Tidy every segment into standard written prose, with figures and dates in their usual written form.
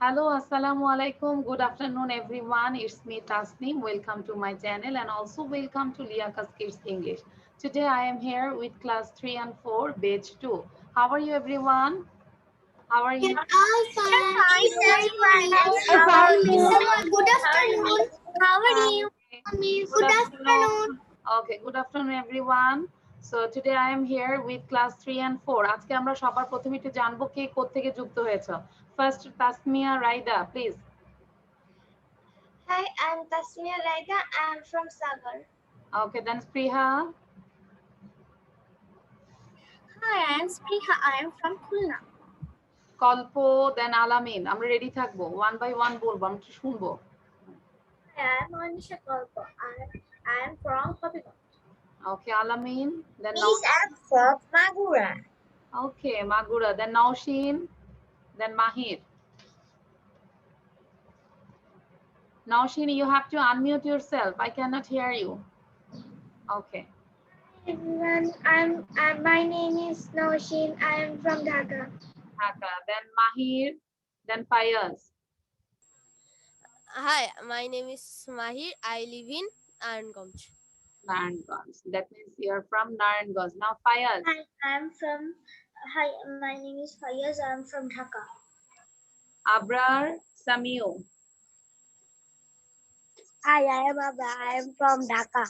Hello, assalamu alaikum. Good afternoon, everyone. It's me, Tasneem. Welcome to my channel and also welcome to Liakas Kids English. Today I am here with class 3 and 4, batch 2. How are you, everyone? How are you? All fine. Fine, very fine. How How are are you? you? Good afternoon. How are you? Okay. Good Good afternoon. afternoon. Okay, good afternoon, everyone. So today I am here with class 3 and 4. আজকে আমরা সবার প্রথমে একটু জানবো কে কোত্থেকে যুক্ত হয়েছে। First, Tasmia Raida, please. Hi, I'm Tasmia Raida. I'm from Sagar. Okay, then Spriha. Hi, I am Spriha. I am from Khulna. কল্প দেন আলামিন আমরা রেডি থাকবো ওয়ান বাই ওয়ান বলবো আমরা শুনবো Hi, I'm Anisha Kalpa. I am from Hobbiton. ওকে আলামিন দেন I'm from Magura. Okay Magura then Nowshin then Mahir Nowshin you have to unmute yourself I cannot hear you okay Everyone, my name is Noshin. I am from Dhaka. Dhaka then Mahir then Fayaz Hi, my name is Mahir. I live in Naranganj. Naranganj that means you are from Naranganj now Fayaz Hi, my name is Fayaz. I am from Dhaka. Abrar Samiu Hi, I am Abba. I am from Dhaka.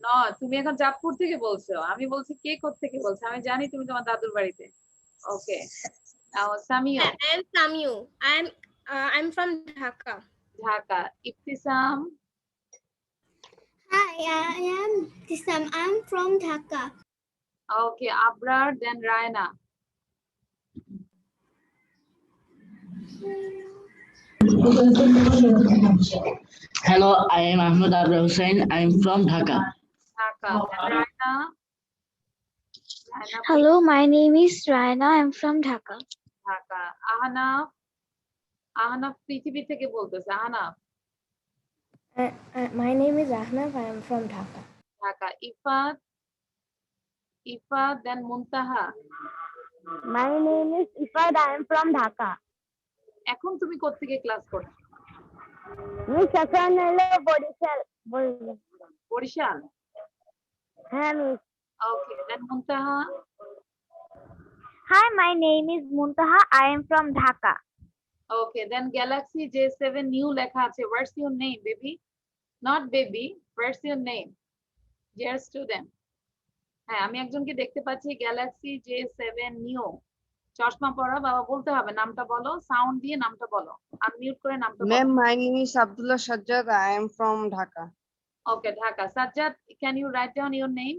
না তুমি এখন চাঁদপুর থেকে বলছো আমি বলছি কে কোথা থেকে বলছো আমি জানি তুমি তোমার দাদুর বাড়িতে ওকে নাও সামিও I am Samyu. I'm from Dhaka. Dhaka ইফতিসাম Hi, I am Tisam. I am from Dhaka. Okay Abrar then Raina Hello, I am Ahmed Abra Hussain. I am from Dhaka. Dhaka then Raina Hello, my name is Raina. I am from Dhaka. Dhaka Ahnaf Ahnaf পৃথিবী থেকে বলতেছে Ahnaf My name is Ahnaf. I am from Dhaka. Dhaka Ifat Ifat then Muntaha My name is Ifad. I am from Dhaka. এখন তুমি কোত্থেকে class করছো Miss Hasan, hello, Bodishal. Barishal Hi, Miss. Okay then Muntaha Hi, my name is Muntaha. I am from Dhaka. Okay then Galaxy J7 new লেখা আছে what's your name baby not baby what's your name dear student হ্যাঁ আমি একজনকে দেখতে পাচ্ছি Galaxy J7 new চশমা পরা বাবা বলতে হবে নামটা বলো সাউন্ড দিয়ে নামটা বলো আনমিউট করে নামটা বলো Ma'am, my name is Abdullah Sajjad. I am from Dhaka. Okay Dhaka Sajjad can you write down your name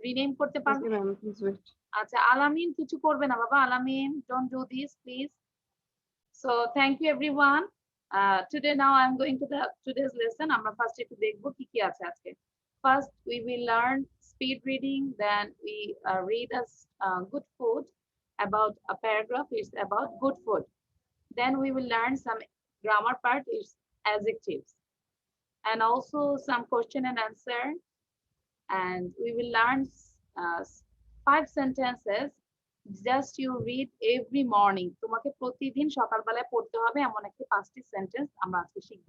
rename করতে Okay, পারবে ma'am, please wait. আচ্ছা আলামিন কিছু করবে না বাবা Alamin don't do this please so thank you everyone today now I am going to the today's lesson আমরা first একটু দেখবো কি কি আছে আজকে first we will learn speed reading then we read as good food about a paragraph is about good food then we will learn some grammar part is adjectives and also some question and answer and we will learn 5 sentences just you read every morning তোমাকে প্রতিদিন সকালবেলায় পড়তে হবে এমন একটা 5টি sentence আমরা আজকে শিখব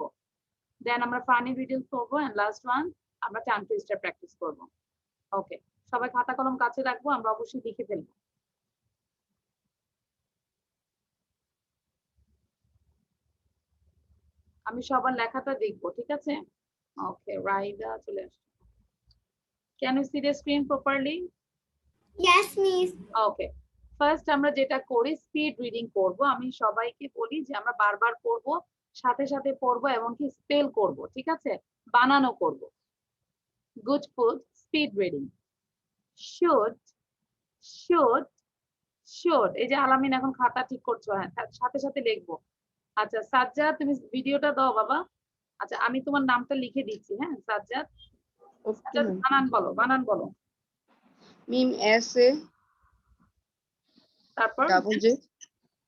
দেন আমরা ফানি ভিডিও করব এন্ড লাস্ট ওয়ান আমরা টাং টুইস্টার প্র্যাকটিস করব ওকে সবাই খাতা কলম কাছে রাখবো আমরা অবশ্যই লিখে ফেলবো আমি সবার লেখাটা দেখবো ঠিক আছে ওকে রাইডা চলে আসছে can you see the screen properly Yes, Miss. Okay first আমরা যেটা করি স্পিড রিডিং করব আমি সবাইকে বলি যে আমরা বারবার পড়বো সাথে সাথে পড়বো এবং কি স্পেল করব ঠিক আছে বানানো করব good food speed reading should should should এই যে আলামিন এখন খাতা ঠিক করছো হ্যাঁ সাথে সাথে লিখবো আচ্ছা সাজ্জাদ তুমি ভিডিওটা দাও বাবা আচ্ছা আমি তোমার নামটা লিখে দিচ্ছি হ্যাঁ সাজ্জাদ Okay, সাজ্জাদ ma'am. বানান বলো Ma'am, S-A তারপর double J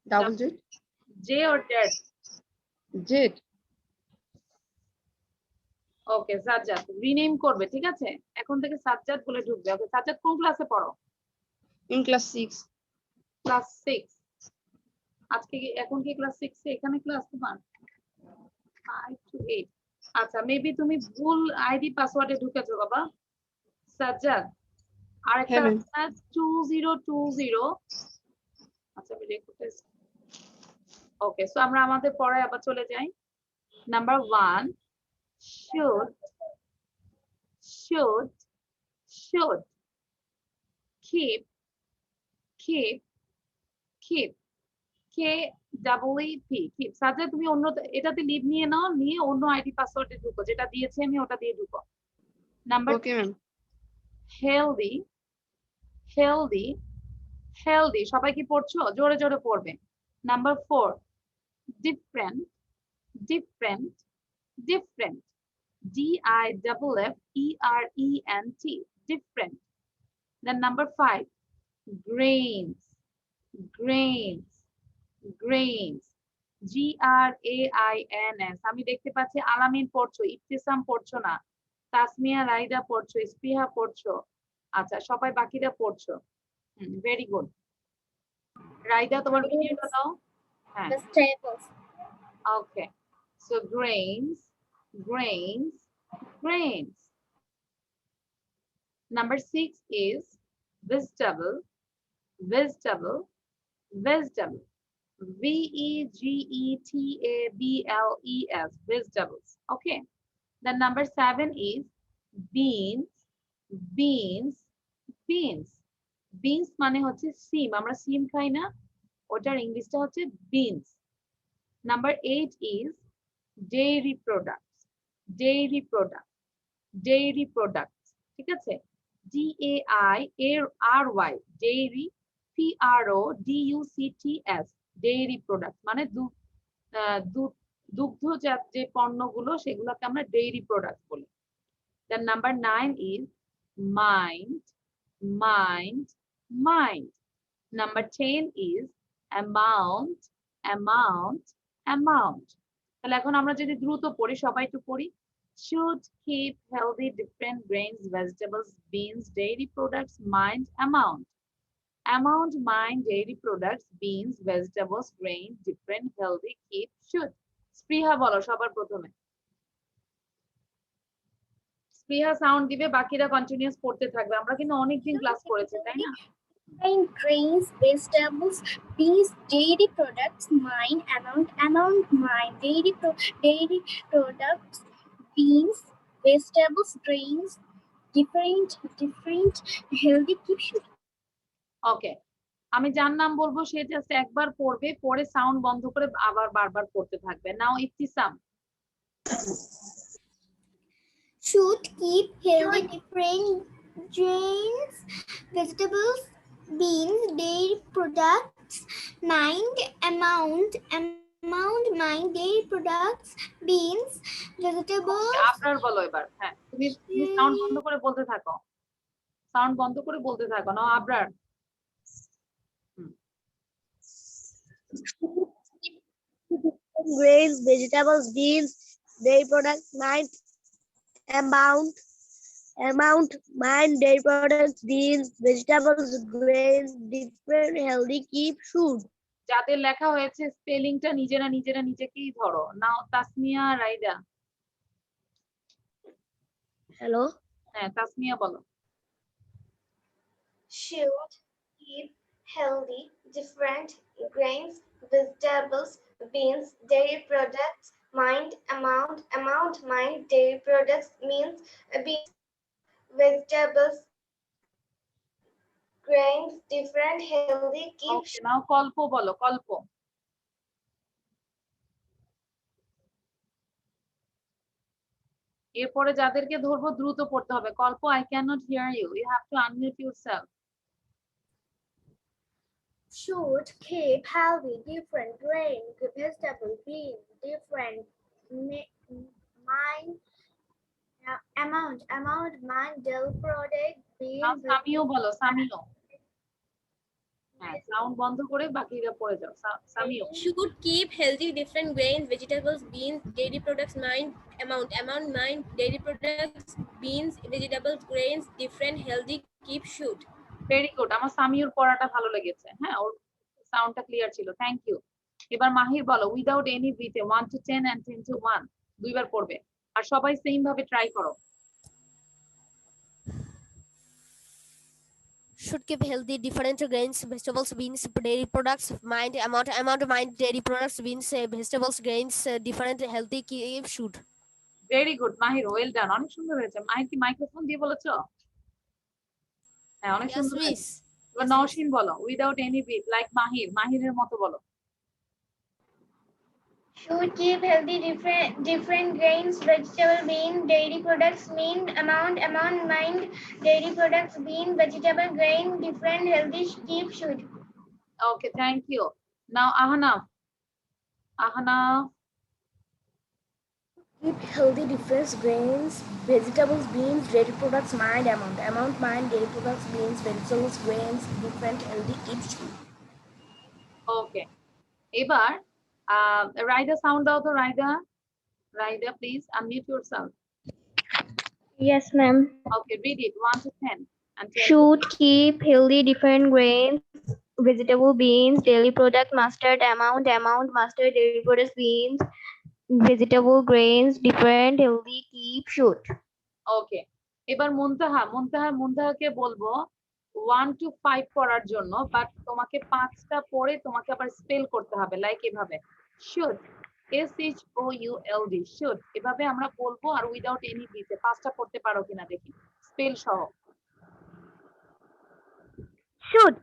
double J J or Z Z. Okay Sajjad rename করবে ঠিক আছে এখন থেকে সাজ্জাদ বলে ঢুকবে ওকে সাজ্জাদ কোন ক্লাসে পড়ো In class 6. ক্লাস 6 আজকে এখন কি ক্লাস 6 এ এখানে ক্লাস তোমার 5 to 8 আচ্ছা মেবি তুমি ভুল আইডি পাসওয়ার্ডে ঢুকেছো বাবা সাজ্জাদ আরেকটা হ্যাঁ, ma'am. 2020 আচ্ছা আমি লিখে করতেছি ওকে সো আমরা আমাদের পড়ায় আবার চলে যাই number 1 should should should keep keep keep K double E P keep Sajjad তুমি অন্য এটাতে লিভ নিয়ে নাও নিয়ে অন্য আইডি পাসওয়ার্ডে ঢুকো যেটা দিয়েছি আমি ওটা দিয়ে ঢুকো number Okay, ma'am. healthy healthy healthy সবাই কি পড়ছো জোরে জোরে পড়বে number 4 different different different DIFFERENT different then number 5 grains grains grains GRAINS আমি দেখতে পাচ্ছি আলামিন পড়ছো ইবতিসাম পড়ছো না তাসমিয়া রাইদা পড়ছো স্পৃহা পড়ছো আচ্ছা সবাই বাকিরা পড়ছো ভেরি গুড রাইদা তোমার ভিডিওটা দাও হ্যাঁ Vegetables. okay so grains grains grains number 6 is vegetable vegetable vegetable VEGETABLES vegetables okay then number 7 is beans beans beans beans মানে হচ্ছে সিম আমরা সিম খাই না ওটার ইংলিশটা হচ্ছে beans number 8 is dairy products dairy products dairy products ঠিক আছে DAIRY dairy PRODUCTS dairy products মানে দুগ্ধজাত যে পণ্যগুলো সেগুলোকে আমরা dairy products বলি then number 9 is mind mind mind number 10 is amount amount amount তাহলে এখন আমরা যদি দ্রুত পড়ি সবাই একটু পড়ি should keep healthy different grains vegetables beans dairy products mind amount amount mind dairy products beans vegetables grain different healthy keep should স্পৃহা বলো সবার প্রথমে স্পৃহা সাউন্ড দিবে বাকিরা কন্টিনিউয়াস পড়তে থাকবে আমরা কিন্তু অনেকদিন ক্লাস করেছি তাই না Grains, vegetables, beans, dairy products, mind, amount, mind, dairy products, beans, vegetables, grains, different, healthy keep should. ওকে আমি যার নাম বলবো সে জাস্ট একবার পড়বে পরে সাউন্ড বন্ধ করে আবার বারবার পড়তে থাকবে নাও Ibtisam Should keep healthy different grains, vegetables, beans, dairy products, mind, amount, mind, dairy products, beans, vegetables. আপনার বলো এবার হ্যাঁ তুমি সাউন্ড বন্ধ করে বলতে থাকো সাউন্ড বন্ধ করে বলতে থাকো নাও Abrar grains, vegetables, beans, dairy products, mind, amount, mind, dairy products, beans, vegetables, grains, different healthy keep should. যাদের লেখা হয়েছে স্পেলিংটা নিজেরা নিজেকেই ধরো নাও তাসমিয়া রাইদা Hello. হ্যাঁ তাসমিয়া বলো Should keep healthy different grains, vegetables, beans, dairy products, mind, amount, mind, dairy products, means, beans, vegetables, grains, different healthy keep ওকে নাও কল্প বলো কল্প এরপরে যাদেরকে ধরবো দ্রুত পড়তে হবে কল্প I cannot hear you you have to unmute yourself should keep healthy different grain, vegetable, beans, different mind, amount, mind, dairy product, now beans, সামিও বলো সামিও হ্যাঁ সাউন্ড বন্ধ করে বাকিরা পড়ে যাও সামিও Should keep healthy different grains, vegetables, beans, dairy products, mind, amount, mind, dairy products, beans, vegetables, grains, different healthy keep should. Very good আমার সামিউর পড়াটা ভালো লেগেছে হ্যাঁ ওর সাউন্ডটা ক্লিয়ার ছিল থ্যাংক ইউ এবার মাহির বলো without any breathe 1 to 10 and 10 to 1 দুইবার পড়বে আর সবাই সেম ভাবে ট্রাই করো Should keep healthy different grains, vegetables, beans, dairy products, mind, dairy products, beans, vegetables, grains, different healthy keep should. Very good Mahir well done অনেক সুন্দর হয়েছে মাহির কি microphone দিয়ে বলেছো হ্যাঁ অনেক Yes, সুন্দর হয়েছে miss. এবার Yes, নওশিন বলো উইদাউট এনি ব্রিথ লাইক মাহিরের মতো বলো Should keep healthy different grains, vegetable, bean, dairy products, mean, amount, mind, dairy products, bean, vegetable, grain, different healthy keep should. Okay, thank you. Now, Ahana, Keep healthy different grains, vegetables, beans, dairy products, amount, mind, dairy products, beans, vegetables, grains, different healthy keep should. okay. এবার Raida sound দাও তো Raida please unmute yourself. Yes, ma'am. Okay, read it 1 to 10 and tell me. Should keep healthy different grains, vegetable, beans, daily product, mustard, amount, mustard, dairy products, beans, vegetable, grains, different healthy keep should. Okay. এবার মুনতাহাকে বলবো 1 to 5 পড়ার জন্য but তোমাকে 5টা পড়ে তোমাকে আবার spell করতে হবে লাইক এভাবে should SHOULD should এভাবে আমরা বলবো আর উইদাউট এনি দিতে 5টা পড়তে পারো কিনা দেখি স্পেল সহ Should,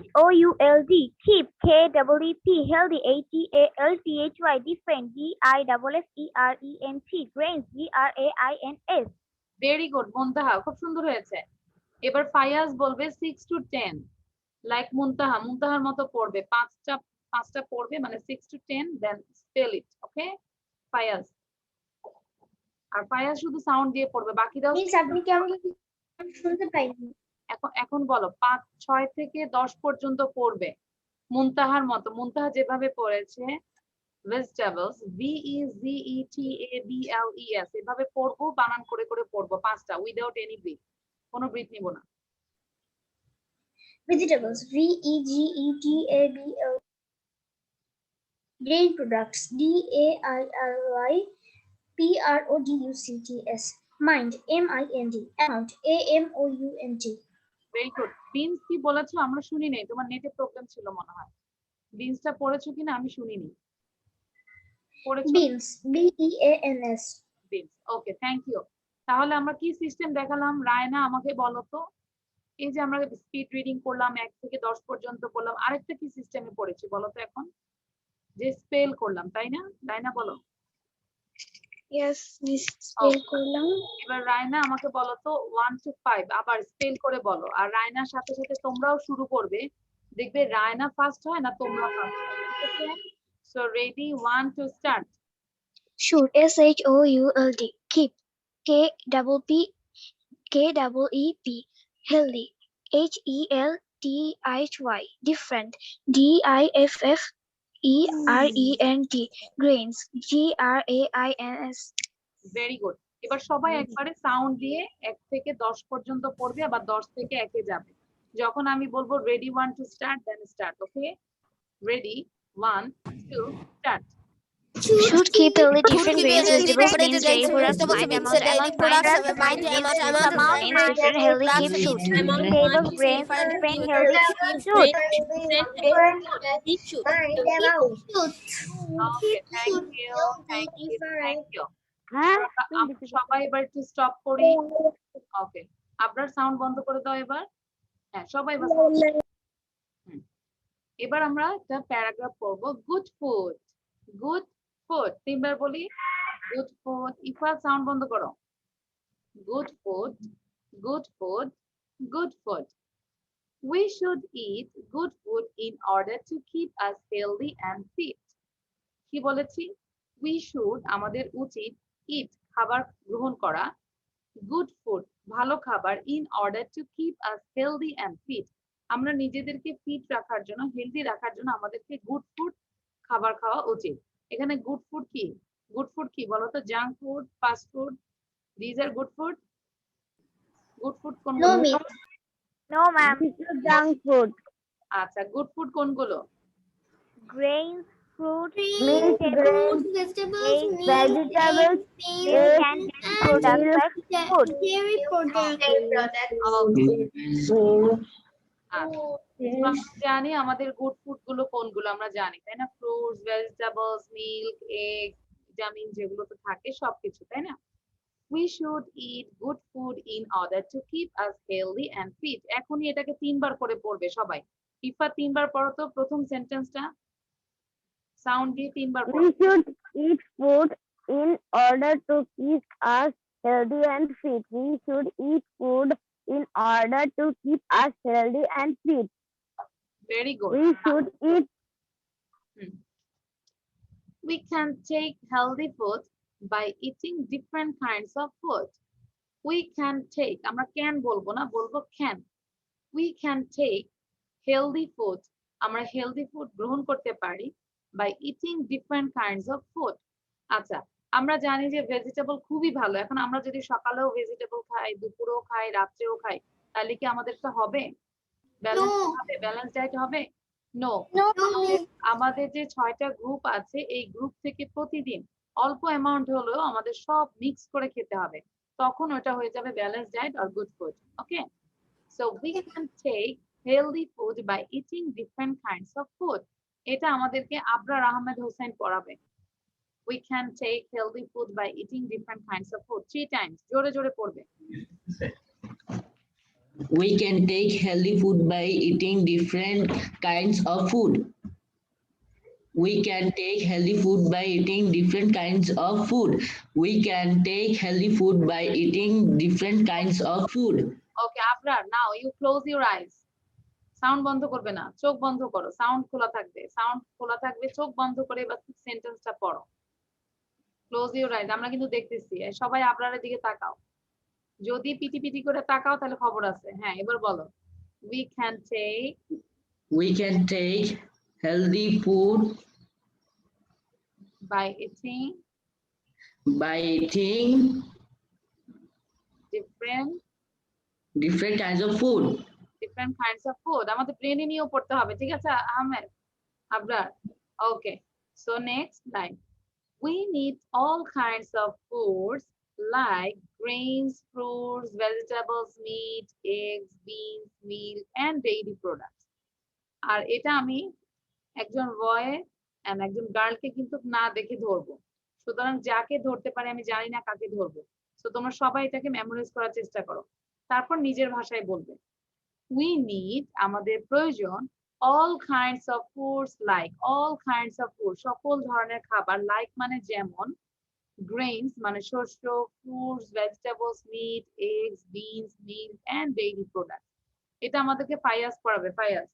SHOULD, keep, KEEP, healthy, HEALTHY, different, DIFFERENT, grains, GRAINS. Very good Muntaha খুব সুন্দর হয়েছে এবার ফায়াজ বলবে 6 to 10 লাইক মুনতাহার মতো পড়বে পাঁচটা পড়বে মানে 6 to 10 দেন স্পেল ইট ওকে ফায়াজ আর ফায়াজ শুধু সাউন্ড দিয়ে পড়বে বাকিরাও Miss, আপনি কি আমাকে শুনতে পাইনি? এখন বলো 6 থেকে 10 পর্যন্ত পড়বে মুনতাহার মতো মুনতাহা যেভাবে পড়েছে ভেজিটেবলস VEGETABLES এভাবে পড়বো বানান করে করে পড়বো 5টা উইদাউট এনি ব্রিথ কোনো ব্রিথ নিব না Vegetables, VEGETABL. Grain products, DAIRY PRODUCTS. Mind, MIND. Amount, AMOUNT. Very good beans কি বলেছো আমরা শুনি নাই তোমার নেটে প্রবলেম ছিল মনে হয় বিনসটা পড়েছো কিনা আমি শুনিনি পড়েছো Beans, BEANS. Beans okay thank you তাহলে আমরা কি সিস্টেম দেখালাম রায়না আমাকে বলো তো এই যে আমরা স্পিড রিডিং করলাম 1 থেকে 10 পর্যন্ত করলাম আরেকটা কি সিস্টেমে পড়েছি বলো তো এখন যে স্পেল করলাম তাই না রায়না বলো Yes, Miss. spell এবার রায়না আমাকে বলো তো 1 to 5 আবার স্পেল করে বলো আর রায়নার সাথে সাথে তোমরাও শুরু করবে দেখবে রায়না ফার্স্ট হয় না তোমরা ফার্স্ট হয় ঠিক আছে so ready 1 to start Should, SHOULD. Keep, KEEP. Healthy, HEALTHY. Different, DIFFERENT. Grains, GRAINS. Very good এবার সবাই একবারে সাউন্ড দিয়ে 1 থেকে 10 পর্যন্ত পড়বে আবার 10 থেকে 1 এ যাবে যখন আমি বলবো ready 1 to start then start okay ready 1 2 start Should keep healthy different keep grains, healthy vegetables, different beans, grains, dairy products, vegetables, mind, beans, amount, dairy products, mind, different healthy keep should. Tables, grains, different healthy keep should. Okay thank you সবাই এবার একটু stop করি ওকে আপনার sound বন্ধ করে দাও এবার হ্যাঁ সবাই এবার এবার আমরা একটা প্যারাগ্রাফ পড়বো গুড ফুড তিনবার বলি গুড ফুড ইকুয়াল সাউন্ড বন্ধ করো good food we should eat good food in order to keep us healthy and fit কি বলেছি we should আমাদের উচিত eat খাবার গ্রহণ করা good food ভালো খাবার in order to keep us healthy and fit আমরা নিজেদেরকে ফিট রাখার জন্য হেলদি রাখার জন্য আমাদেরকে গুড ফুড খাবার খাওয়া উচিত এখানে গুড ফুড কি বলো তো junk food fast food this are good food কোনগুলো No, ma'am. Junk food. আচ্ছা গুড ফুড কোনগুলো Grains, fruits, Milk, vegetables, vegetables, eggs, meat, vegetables, eggs, and dairy products like food. dairy products. আচ্ছা, আমরা জানি আমাদের গুড ফুড গুলো কোনগুলো আমরা জানি, তাই না? Fruits, vegetables, milk, egg, vitamin যেগুলো তো থাকে সবকিছু, তাই না? We should eat good food in order to keep us healthy and fit. এখনই এটাকে 3 বার করে পড়বে সবাই। ইফা 3 বার পড়ো তো প্রথম সেন্টেন্সটা। সাউন্ড দিয়ে 3 বার পড়ো। We should eat food in order to keep us healthy and fit. We should eat food in order to keep us healthy and fit. Very good. We should eat. We can take healthy food by eating different kinds of food. We can take, আমরা can বলবো না, বলবো can. We can take healthy food. আমরা healthy food গ্রহণ করতে পারি by eating different kinds of food. আচ্ছা, আমরা জানি যে ভেজিটেবল খুবই ভালো। এখন আমরা যদি সকালেও ভেজিটেবল খাই, দুপুরেও খাই, রাত্রেও খাই, তাহলে কি আমাদেরটা হবে? ব্যালেন্স ডায়েট হবে? নো। আমাদের যে 6টা গ্রুপ আছে, এই গ্রুপ থেকে প্রতিদিন অল্প অ্যামাউন্ট হলেও আমাদের সব মিক্স করে খেতে হবে, তখন ওটা হয়ে যাবে ব্যালেন্স ডায়েট আর good food. Okay, so we can take healthy food by eating different kinds of food. এটা আমাদেরকে আবরার আহমেদ হোসেন পড়াবে। We can take healthy food by eating different kinds of food. 3 times. জোরে জোরে পড়বে। We can take healthy food by eating different kinds of food. We can take healthy food by eating different kinds of food. We can take healthy food by eating different kinds of food. Okay, Abrar, now you close your eyes. Sound বন্ধ করবে না, চোখ বন্ধ করো, sound খোলা থাকবে, চোখ বন্ধ করে এবার সেন্টেন্সটা পড়ো। Close your eyes. আমরা কিন্তু দেখতেছি, সবাই আবরারের দিকে তাকাও। যদি পিটি পিটি করে তাকাও তাহলে খবর আছে। হ্যাঁ, এবার বলো। We can take healthy food by eating different kinds of food. আমাদের ব্রেনে নিয়েও পড়তে হবে, ঠিক আছে Ahmed, Abrar? Okay, so next line. We need all kinds of foods like grains, fruits, vegetables, meat, eggs, beans, milk, and dairy products. আর এটা আমি একজন বয় এন্ড একজন গার্লকে কিন্তু না দেখে ধরবো, সুতরাং যাকে ধরতে পারে আমি জানি না কাকে ধরবো। তো তোমরা সবাই এটাকে মেমোরাইজ করার চেষ্টা করো, তারপর নিজের ভাষায় বলবে। We need, আমাদের প্রয়োজন, all kinds of foods like, all kinds of food, সকল ধরনের খাবার, like মানে যেমন, grains মানে শস্য, fruits, vegetables, meat, eggs, beans, milk, and dairy products. এটা আমাদেরকে ফায়াজ পড়াবে। ফায়াজ।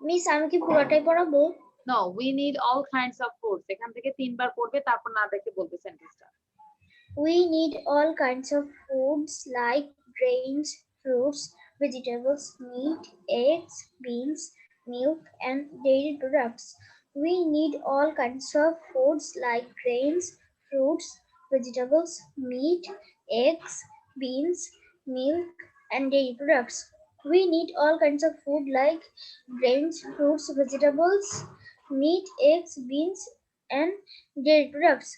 মিস আমি কি পুরোটাই পড়াবো? No, we need all kinds of foods. এখান থেকে 3 বার পড়বে, তারপর না দেখে বলবে সেন্টেন্সটা। We need all kinds of foods like grains, fruits, vegetables, meat, eggs, beans, milk, and dairy products. We need all kinds of foods like grains, fruits, vegetables, meat, eggs, beans, milk, and dairy products. We need all kinds of food like grains, fruits, vegetables, meat, eggs, beans, and dairy products.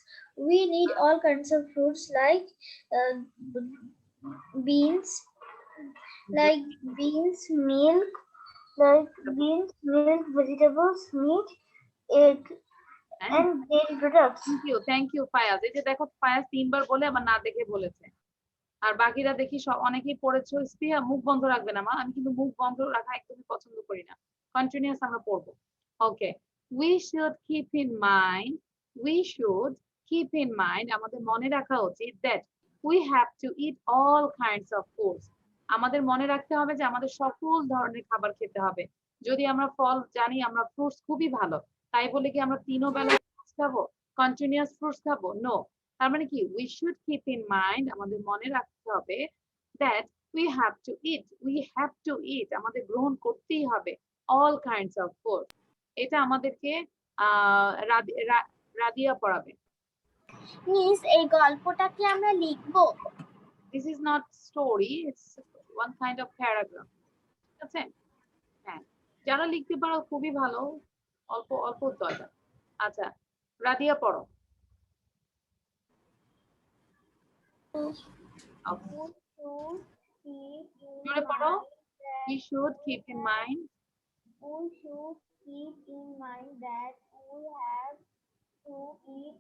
We need all kinds of fruits like beans, milk, vegetables, meat, egg, and dairy products. Thank you, Fayaz. এই যে দেখো, ফায়াজ 3 বার বলে আবার না দেখে বলেছে। আর বাকিরা দেখি অনেকেই পড়েছো। স্পৃহা, মুখ বন্ধ রাখবে না মা, আমি কিন্তু মুখ বন্ধ রাখা একদমই পছন্দ করি না। কন্টিনিউয়াস আমরা পড়বো। ওকে, we should keep in mind, আমাদের মনে রাখা উচিত, that we have to eat all kinds of foods. আমাদের মনে রাখতে হবে যে আমাদের সকল ধরনের খাবার খেতে হবে। যদি আমরা ফল জানি, আমরা ফ্রুটস খুবই ভালো, তাই বলে কি আমরা 3 বেলা ফ্রুটস খাবো, কন্টিনিউয়াস ফ্রুটস খাবো? নো। তার মানে কি, we should keep in mind, আমাদের মনে রাখতে হবে, that we have to eat, আমাদের গ্রহণ করতেই হবে all kinds of food. এটা আমাদেরকে রাদিয়া পড়াবে। মিস, এই গল্পটা কি আমরা লিখবো? This is not story, it's one kind of paragraph. ঠিক আছে? হ্যাঁ, যারা লিখতে পারো খুবই ভালো, অল্প অল্প উত্তরটা। আচ্ছা, রাদিয়া পড়ো। Okay, জোরে পড়ো। We should keep in mind. We should keep in mind that we have to eat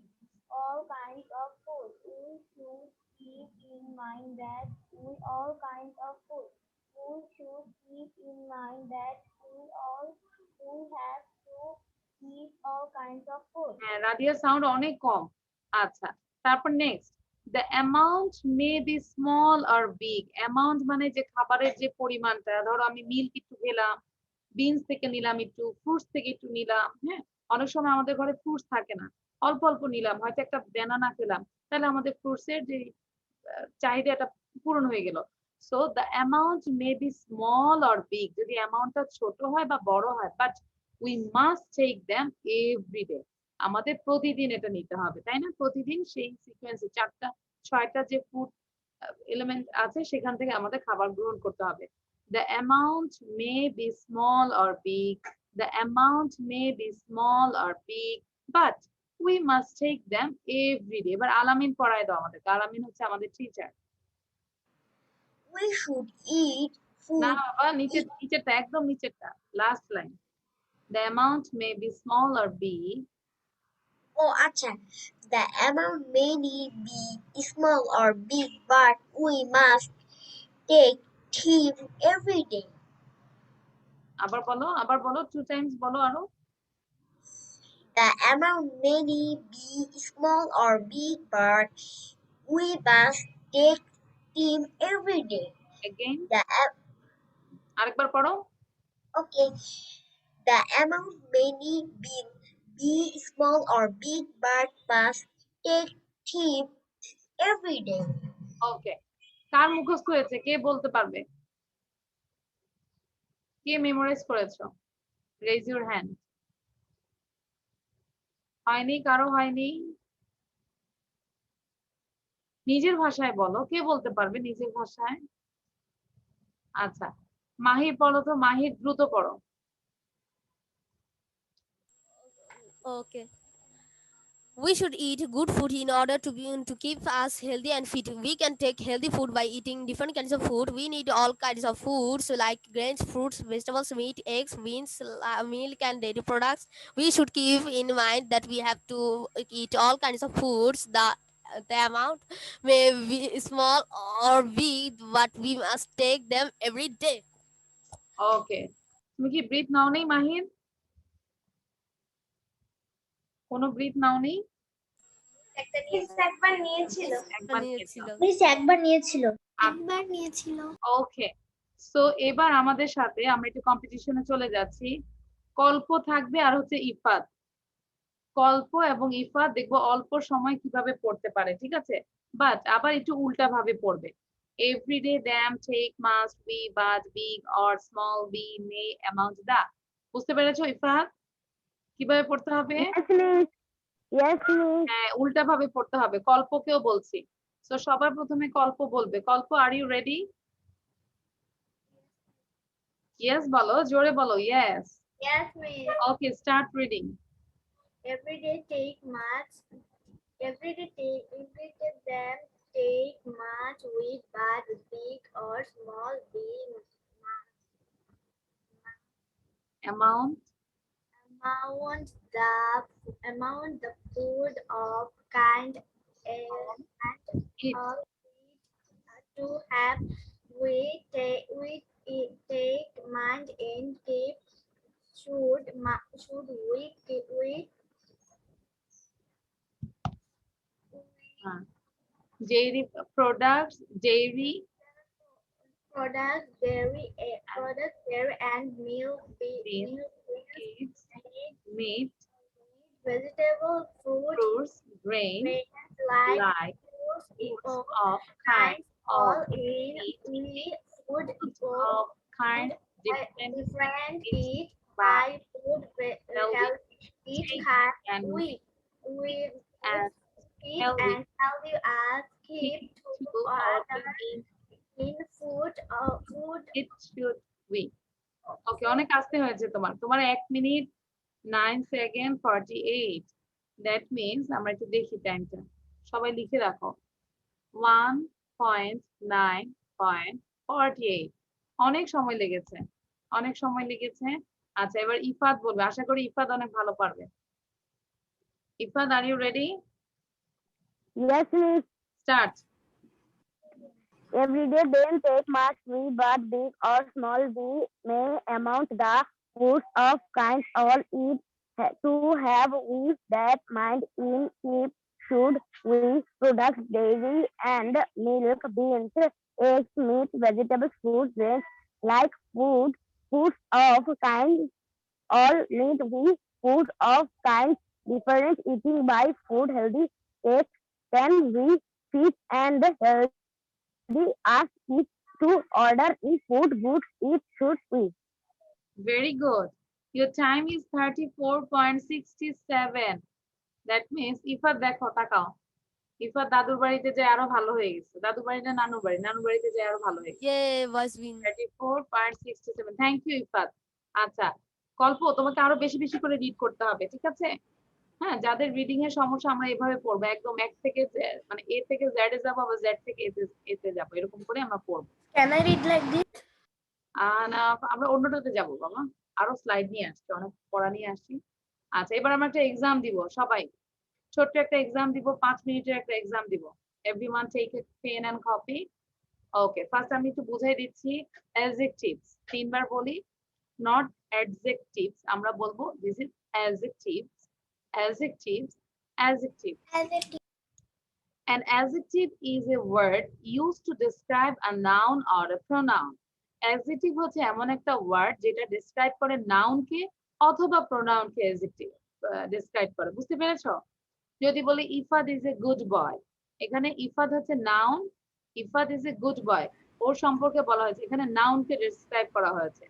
all kinds of food. We should keep in mind that we all kinds of food. We should keep in mind that we have to eat all kinds of food. হ্যাঁ, রাদিয়ার sound অনেক কম। আচ্ছা, তারপর next, the amount may be small or big. Amount মানে যে খাবারের যে পরিমাণটা, ধরো আমি মিল্ক একটু খেলাম, বিনস থেকে নিলাম একটু, ফ্রুটস থেকে একটু নিলাম, হ্যাঁ, অনেক সময় আমাদের ঘরে ফ্রুটস থাকে না, অল্প অল্প নিলাম, হয়তো একটা ব্যানানা খেলাম, তাহলে আমাদের ফ্রুটসের যে চাহিদাটা পূরণ হয়ে গেল। So the amount may be small or big, যদি অ্যামাউন্টটা ছোট হয় বা বড় হয়, but we must take them every day, আমাদের প্রতিদিন এটা নিতে হবে, তাই না? প্রতিদিন সেই সিকোয়েন্সে 4টা 6টা যে ফুড এলিমেন্ট আছে সেখান থেকে আমাদের খাবার গ্রহণ করতে হবে। The amount may be small or big. The amount may be small or big, but we must take them every day. এবার আলামিন পড়ায় দাও আমাদের, আলামিন হচ্ছে আমাদের টিচার। We should eat না food. বাবা, নিচেরটা একদম নিচেরটা, last line. The amount may be small or big. Oh, acha. The amount may be small or big, but we must take him every day. আবার বলো 2 টাইমস বলো আরো। The amount may be small or big, but we must take him every day. Again, The আরেকবার পড়ো। okay. The amount may be small or big, but must take him every day. ওকে, কার মুখস্থ হয়েছে কে বলতে পারবে? কে মেমোরাইজ করেছো? Raise your hand. হয়নি, কারো হয়নি? নিজের ভাষায় বলো, কে বলতে পারবে নিজের ভাষায়? আচ্ছা, মাহির পড়ো তো, মাহির দ্রুত পড়ো। Okay. We should eat good food in order to keep us healthy and fit. We can take healthy food by eating different kinds of food. We need all kinds of foods like grains, fruits, vegetables, meat, eggs, beans, milk, and dairy products. We should keep in mind that we have to eat all kinds of foods. The amount may be small or big, but we must take them every day. ওকে, তুমি কি breathe নাও নেই মাহির? কোনো breathe নাও নেই? একবার নিয়েছিল। একবার নিয়েছো। Miss একবার নিয়েছিল। ওকে, সো এবার আমাদের সাথে আমরা একটু কম্পিটিশনে চলে যাচ্ছি। কল্প থাকবে আর হচ্ছে ইফাত। কল্প এবং ইফাত দেখবো অল্প সময় কিভাবে পড়তে পারে, ঠিক আছে? বাট আবার একটু উল্টা ভাবে পড়বে। Every day them take must be but big or small be may amount দা। বুঝতে পেরেছো ইফাত কিভাবে পড়তে হবে? হ্যাঁ, উল্টা ভাবে পড়তে হবে, কল্পকেও বলছি। তো সবার প্রথমে কল্প বলবে। কল্প, আর ইউ রেডি? ইয়েস বলো, জোরে বলো yes. Yes, miss. Okay, start reading. Every day them take much with but big or small being amount amount the food of kind and it all to have we take mind in keep should we keep we dairy products, dairy products dairy and milk beans, eggs, meat, vegetable fruits, grains, like like fruits foods of kind all of in meat, food foods of kind different different eat eat by by food healthy, each take kind and we and keep healthy and healthy as keep to to all other in in food it should we. ওকে, অনেক আস্তে হয়েছে তোমার 1 minute 9 second 48। That means আমরা একটু দেখি টাইমটা, সবাই লিখে রাখো 1.9.48। অনেক সময় লেগেছে, অনেক সময় লেগেছে। আচ্ছা, এবার ইফাত বলবে, আশা করি ইফাত অনেক ভালো পারবে। Ifat, are you ready? Yes, miss. Start. Every day they take must be, but big or small be may amount the foods of kind all eat to have with that mind in keep should we products dairy and milk beans eggs meat vegetables fruits grains like foods of kind all need we food of kind different eating by food healthy taste can we fit and healthy ask it to order in food goods it should be. Very good. Your time is 34.67. That means Ifat দেখো, তাকাও। ইফাত দাদুর বাড়িতে যে আরো ভালো হয়ে গেছে। দাদুর বাড়ি না নানুর বাড়ি? নানুর বাড়িতে যে আরো ভালো হয়ে গেছে। Yay, was win. 34.67. Thank you Ifat. আচ্ছা, কল্প তোমাকে আরো বেশি বেশি করে রিড করতে হবে, ঠিক আছে? হ্যাঁ, যাদের রিডিং এর সমস্যা আমরা এভাবে পড়বো, একদম এক থেকে মানে এ থেকে জেড এ যাবো, আবার জেড থেকে এ তে যাবো, এরকম করে আমরা পড়বো। Can I read like this? না, আমরা অন্যটাতে যাবো বাবা, আরো স্লাইড নিয়ে আসছি, অনেক পড়া নিয়ে আসছি। আচ্ছা, এবার আমরা একটা এক্সাম দিব, সবাই ছোট্ট একটা এক্সাম দিব, 5 মিনিটের একটা এক্সাম দিব। Everyone take a pen and copy. Okay, first আমি একটু বুঝাই দিচ্ছি। অ্যাডজেক্টিভস 3 বার বলি, নট অ্যাডজেক্টিভস, আমরা বলবো this is adjectives, adjectives, adjective. An adjective is a word used to describe a noun or a pronoun. Adjective হচ্ছে এমন একটা ওয়ার্ড যেটা ডেসক্রাইব করে নাউনকে অথবা প্রোনাউনকে adjective ডেসক্রাইব করে। বুঝতে পেরেছো? যদি বলি Ifat is a good boy, এখানে ইফাত হচ্ছে noun, Ifat is a good boy, ওর সম্পর্কে বলা হয়েছে, এখানে নাউনকে ডেসক্রাইব করা হয়েছে।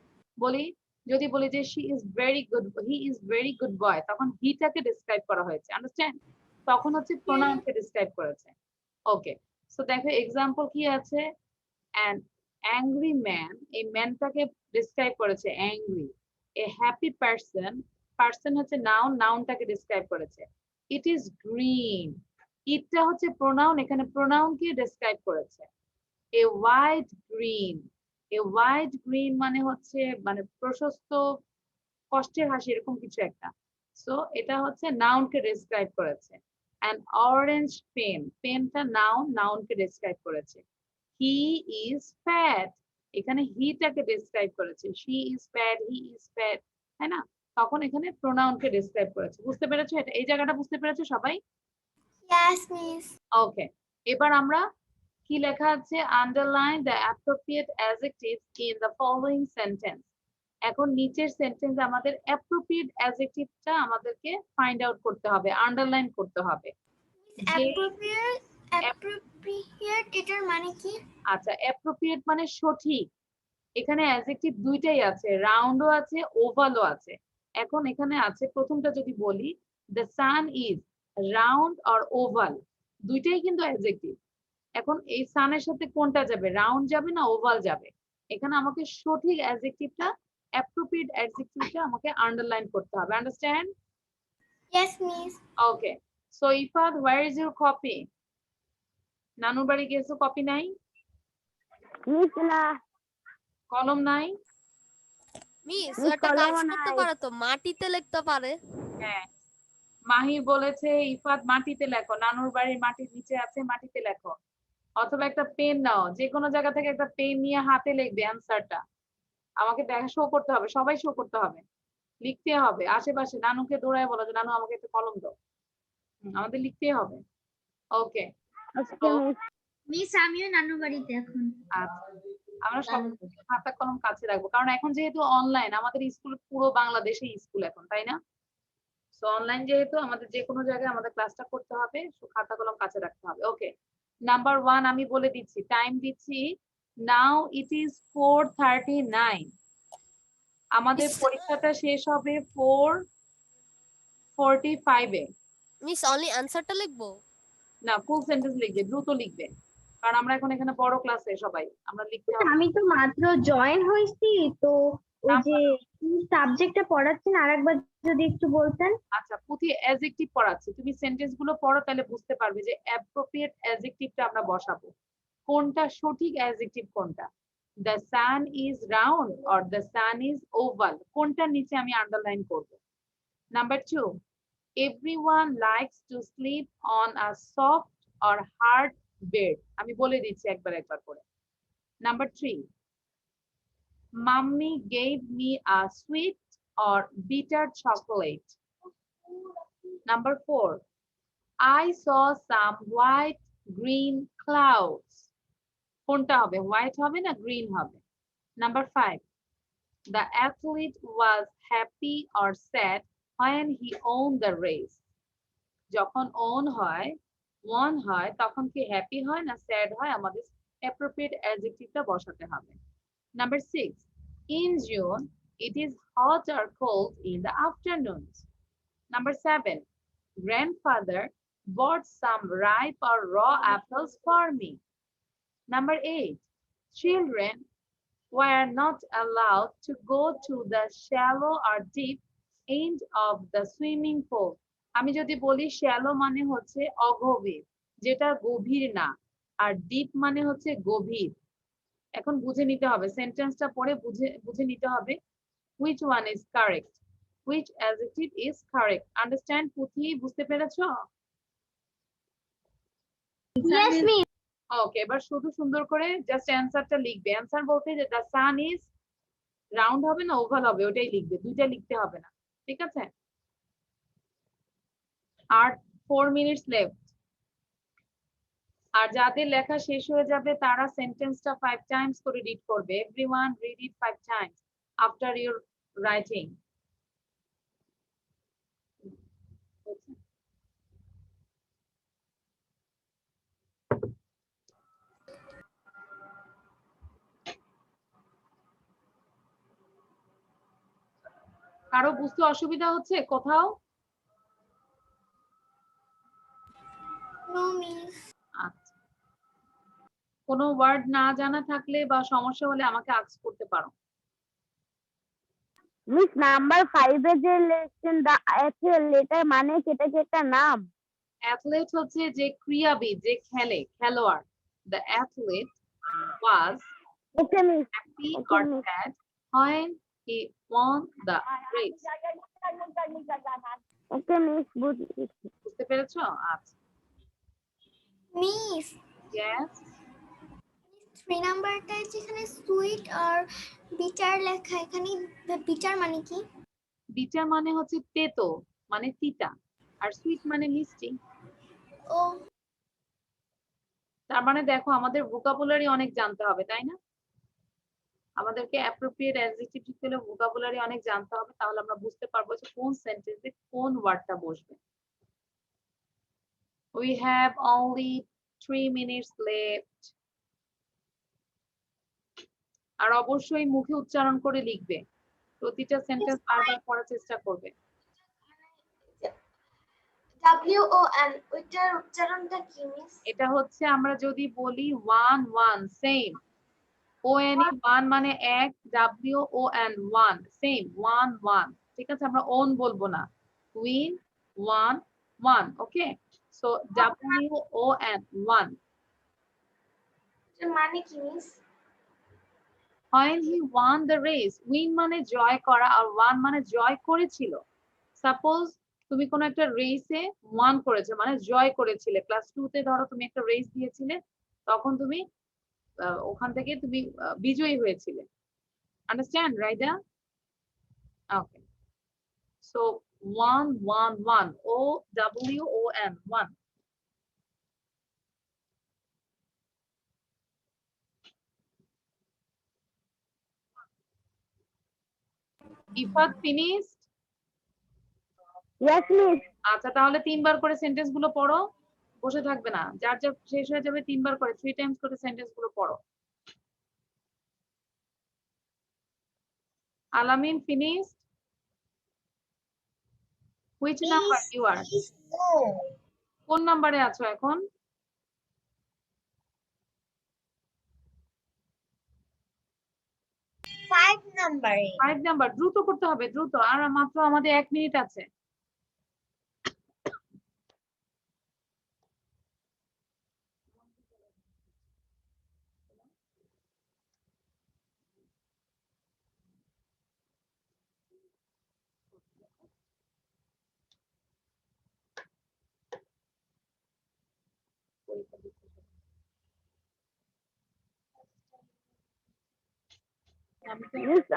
যদি বলি যে she is very good, he is very good boy, তখন হিটাকে ডেসক্রাইব করা হয়েছে, আন্ডারস্ট্যান্ড? তখন হচ্ছে প্রোনাউনকে ডেসক্রাইব করেছে। ওকে, সো দেখো এক্সাম্পল কি আছে। অ্যান অ্যাংরি ম্যান, এই ম্যানটাকে ডেসক্রাইব করেছে অ্যাংরি। এ হ্যাপি পারসন, পারসন হচ্ছে নাউন, নাউনটাকে ডেসক্রাইব করেছে। ইট ইজ গ্রিন, ইটটা হচ্ছে প্রোনাউন, এখানে প্রোনাউনকে ডেসক্রাইব করেছে। A white green, a white green মানে হচ্ছে মানে প্রশস্ত কষ্টের হাসি, এরকম কিছু একটা। সো এটা হচ্ছে নাউনকে ডেসক্রাইব করেছে। অ্যান অরেঞ্জ পেন, পেনটা নাউন, নাউনকে ডেসক্রাইব করেছে। হি ইজ ফ্যাট, এখানে হিটাকে ডেসক্রাইব করেছে। She is fat, he is fat, তাই না? তখন এখানে প্রোনাউনকে ডেসক্রাইব করেছে। বুঝতে পেরেছো? এটা এই জায়গাটা বুঝতে পেরেছো সবাই? Yes, miss. ওকে, এবার আমরা কি লেখা আছে, underline the appropriate adjectives in the following sentence. এখন নিচের সেন্টেন্সে আমাদের অ্যাপ্রোপ্রিয়েট অ্যাডজেক্টিভটা আমাদেরকে ফাইন্ড আউট করতে হবে, আন্ডারলাইন করতে হবে। Appropriate এটার মানে কি? আচ্ছা, অ্যাপ্রোপ্রিয়েট মানে সঠিক। এখানে অ্যাডজেক্টিভ দুইটাই আছে, রাউন্ডও আছে, ওভালও আছে। এখন এখানে আছে, প্রথমটা যদি বলি the sun is round or oval, দুইটাই কিন্তু অ্যাডজেক্টিভ। এখন এই সানের সাথে কোনটা যাবে, রাউন্ড যাবে না ওভাল যাবে? এখানে আমাকে সঠিক অ্যাডজেক্টিভটা, অ্যাপ্রোপ্রিয়েট অ্যাডজেক্টিভটা আমাকে আন্ডারলাইন করতে হবে, understand? Yes, miss. Okay, so Ifat, where is your copy? নানুর বাড়ি গেছো, কপি নাই? Miss না, কলম নাই? মিস Miss একটা কাজ কলম করতে নাই। পারে তো, মাটিতে লিখতে পারে। হ্যাঁ, মাহি বলেছে ইফাত মাটিতে লেখো, নানুর বাড়ির মাটির নিচে আছে, মাটিতে লেখো। অথবা একটা পেন নাও, যে কোনো জায়গা থেকে একটা পেন নিয়ে হাতে লিখবে অ্যান্সারটা, আমাকে দেখা শো করতে হবে, সবাই শো করতে হবে, লিখতে হবে। আশেপাশে নানুকে দৌড়ায় বলো যে নানু আমাকে একটা কলম দাও, আমাদের লিখতে হবে। ওকে, Okay, miss. মিস আমিও নানু বাড়িতে এখন। আচ্ছা, আমরা সব খাতা কলম কাছে রাখবো, কারণ এখন যেহেতু অনলাইন, আমাদের স্কুল পুরো বাংলাদেশে স্কুল এখন, তাই না? সো অনলাইন যেহেতু, আমাদের যে কোনো জায়গায় আমাদের ক্লাসটা করতে হবে, খাতা কলম কাছে রাখতে হবে। ওকে, নাম্বার 1 আমি বলে দিচ্ছি, টাইম দিচ্ছি। নাও ইট ইজ 4:39। আমাদের পরীক্ষাটা শেষ হবে 4:45 এ। মিস অনলি আনসারটা লিখবো? না, ফুল সেন্টেন্স লিখবে, দ্রুত লিখবে, কারণ আমরা এখন এখানে বড় ক্লাসে সবাই, আমরা লিখতে হবে। আমি তো মাত্র জয়েন হয়েছি, তো ওই যে সাবজেক্টটা পড়াচ্ছেন আরেকবার যদি একটু বলতেন। আচ্ছা পুঁথি অ্যাডজেক্টিভ পড়াচ্ছি, তুমি সেন্টেন্স গুলো পড়ো, তাহলে বুঝতে পারবে যে অ্যাপ্রোপ্রিয়েট অ্যাডজেক্টিভটা আমরা বসাবো, কোনটা সঠিক অ্যাডজেক্টিভ কোনটা। The sun is round or the sun is oval, কোনটার নিচে আমি আন্ডারলাইন করব। Number 2, everyone likes to sleep on a soft or hard bed, আমি বলে দিচ্ছি একবার করে। Number 3, Mummy gave me a sweet or bitter chocolate. Number 4, I saw some white green clouds. কোনটা হবে, হোয়াইট হবে না গ্রিন হবে। Number 5, the athlete was happy or sad when he won the race. যখন won হয় তখন কি happy হয় না স্যাড হয়, আমাদের appropriate adjectiveটা বসাতে হবে। Number 6, in June it is hot or cold in the afternoons. Number 7, grandfather bought some ripe or raw apples for me. Number 8, children were not allowed to go to the shallow or deep end of the swimming pool. আমি যদি বলি shallow মানে হচ্ছে অগভীর, যেটা গভীর না, আর deep মানে হচ্ছে গভীর। এখন বুঝে নিতে হবে, সেন্টেন্সটা পড়ে বুঝে নিতে হবে which one is correct, which adjective is correct. Understand পুঁথি, বুঝতে পেরেছো? Yes, miss. ওকে, এবার শুধু সুন্দর করে জাস্ট অ্যানসারটা লিখবে। অ্যানসার বলতে যে দ্য সান ইজ রাউন্ড হবে না ওভাল হবে, ওটাই লিখবে, দুইটা লিখতে হবে না, ঠিক আছে? আর 4 মিনিটস লেফট। আর যাদের লেখা শেষ হয়ে যাবে তারা সেন্টেন্সটা 5 টাইমস করে রিড করবে। Everyone read it 5 Times after your writing. কারো বুঝতে অসুবিধা হচ্ছে কোথাও? No, miss. আচ্ছা, কোনো ওয়ার্ড না জানা থাকলে বা সমস্যা হলে আমাকে আস্ক করতে পারো। মিস নাম্বার 5 এর যে লেসন দা লেটার মানে সেটা কি একটা নাম? অ্যাথলেট হচ্ছে যে ক্রীড়াবিদ, যে খেলে, খেলোয়াড়। The athlete was okay miss, happy or sad when he won the race. Okay miss, বুঝতে পেরেছো? আচ্ছা, Miss, yes, 3 নাম্বারটায় যেখানে সুইট আর বিটার লেখা, এখানে বিটার মানে কি? বিটার মানে হচ্ছে তেতো, মানে তিতা, আর সুইট মানে মিষ্টি। ও, তার মানে দেখো আমাদের ভোকাবুলারি অনেক জানতে হবে, তাই না? আমাদেরকে অ্যাপ্রোপ্রিয়েট অ্যাডজেক্টিভ লিখতে হলে ভোকাবুলারি অনেক জানতে হবে, তাহলে আমরা বুঝতে পারবো যে কোন সেন্টেন্সে কোন ওয়ার্ডটা বসবে। We have only 3 minutes left. আর অবশ্যই মুখে উচ্চারণ করে লিখবে, প্রতিটা সেন্টেন্স বারবার পড়ার চেষ্টা করবে। WON, ওইটার উচ্চারণটা কি মিস? এটা হচ্ছে আমরা যদি বলি one one same, ONE one মানে এক, WON one same, one one, ঠিক আছে? আমরা ওন বলবো না, win one one, okay? So WON one. এটার মানে কি মিস? When he won the race, win মানে জয় করা আর ওয়ান মানে জয় করেছিল। সাপোজ তুমি কোন একটা রেসে ওয়ান করেছো মানে জয় করেছিলে, ক্লাস 2 তে ধরো তুমি একটা রেস দিয়েছিলে, তখন তুমি ওখান থেকে তুমি বিজয়ী হয়েছিলে। Understand Raida? Okay, so one one one, OWON one. Ifat finished? Yes miss. আচ্ছা, তাহলে 3 বার করে সেন্টেন্স গুলো পড়ো, বসে থাকবে না, যার যা শেষ হয়ে যাবে 3 বার করে, 3 টাইমস করে সেন্টেন্স গুলো পড়ো। আলামিন finished? Which number you are? কোন নাম্বারে আছো এখন? 5 number. 5 নাম্বার দ্রুত করতে হবে, দ্রুত, আর মাত্র আমাদের 1 মিনিট আছে।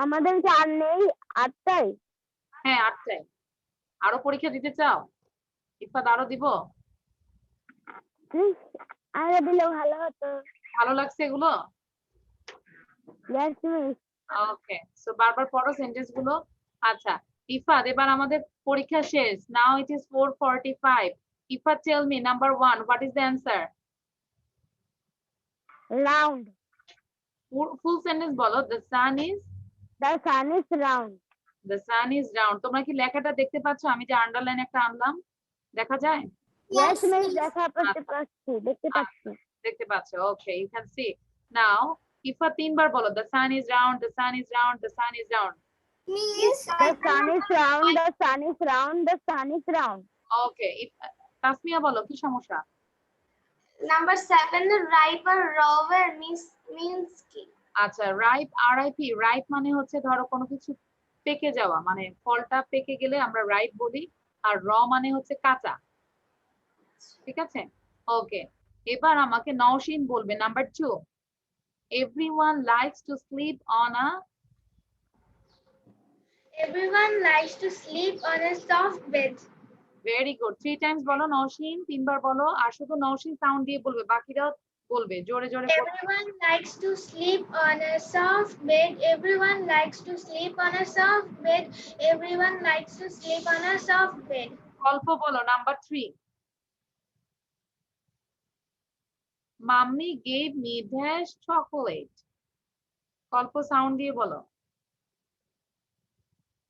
আমাদের কি আর নেই 8টায়? হ্যাঁ 8টায়। আরো পরীক্ষা দিতে চাও? ইফাত আরো দিব? আগে দিলে ভালো হতো। ভালো লাগছে এগুলো? Yes, miss. ওকে, সো বারবার পড়ো সেন্টেন্স গুলো। আচ্ছা ইফাত, এবার আমাদের পরীক্ষা শেষ। Now it is 4:45. Ifat, tell me number 1, what is the answer? Round. Full sentence বলো। The sun is, The sun is round. The sun is round. তোমরা কি লেখাটা দেখতে পাচ্ছ? আমি যে আন্ডারলাইন একটা আনলাম, দেখা যায়? Yes, miss. দেখা পাচ্ছি, দেখতে পাচ্ছি। দেখতে পাচ্ছ? ওকে, ইউ ক্যান সি। নাও ইফাত 3 বার বলো। The sun is round, the sun is round, the sun is round. Miss, The sun is round. The sun is round. The sun is round. ওকে, তাসমিয়া বলো কি সমস্যা? number 7, the riper rover means কি? আচ্ছা, ripe, RIP. Ripe মানে হচ্ছে ধরো কোনো কিছু পেকে যাওয়া, মানে ফলটা পেকে গেলে আমরা রাইপ বলি, আর র মানে হচ্ছে কাঁচা। ঠিক আছে, ওকে। এবার আমাকে নওশিন বলবে number 2, everyone likes to sleep on a, Everyone likes to sleep on a soft bed. Very good. 3 Times বলো নওশিন, 3 বার বলো। আর শুধু নওশিন সাউন্ড দিয়ে বলবে, বাকিরাও বলবে জোরে জোরে বলবে। Everyone likes to sleep on a soft bed. Everyone likes to sleep on a soft bed. Everyone likes to sleep on a soft bed. গল্প বলো number 3, mummy gave me dash chocolate. গল্প sound দিয়ে বলো।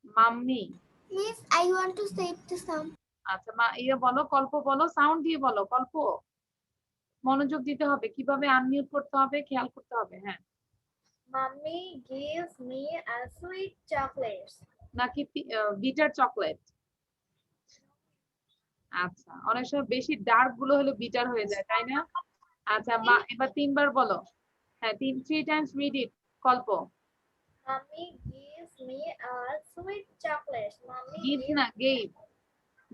Mummy, Miss, I want to say to some. আচ্ছা মা ইয়ে বলো, গল্প বলো, সাউন্ড দিয়ে বলো। গল্প মনোযোগ দিতে হবে, কিভাবে আনমিউট করতে হবে খেয়াল করতে হবে। হ্যাঁ, Mommy gives me a sweet chocolate. নাকি বিটার চকলেট? আচ্ছা, অনেক সময় বেশি ডার্ক গুলো হলে বিটার হয়ে যায়, তাই না? আচ্ছা মা, এবার 3 বার বলো। হ্যাঁ, 3 টাইমস রিড ইট। গল্প। Mommy gives me a sweet chocolate. Mommy gives gives না, গেভ।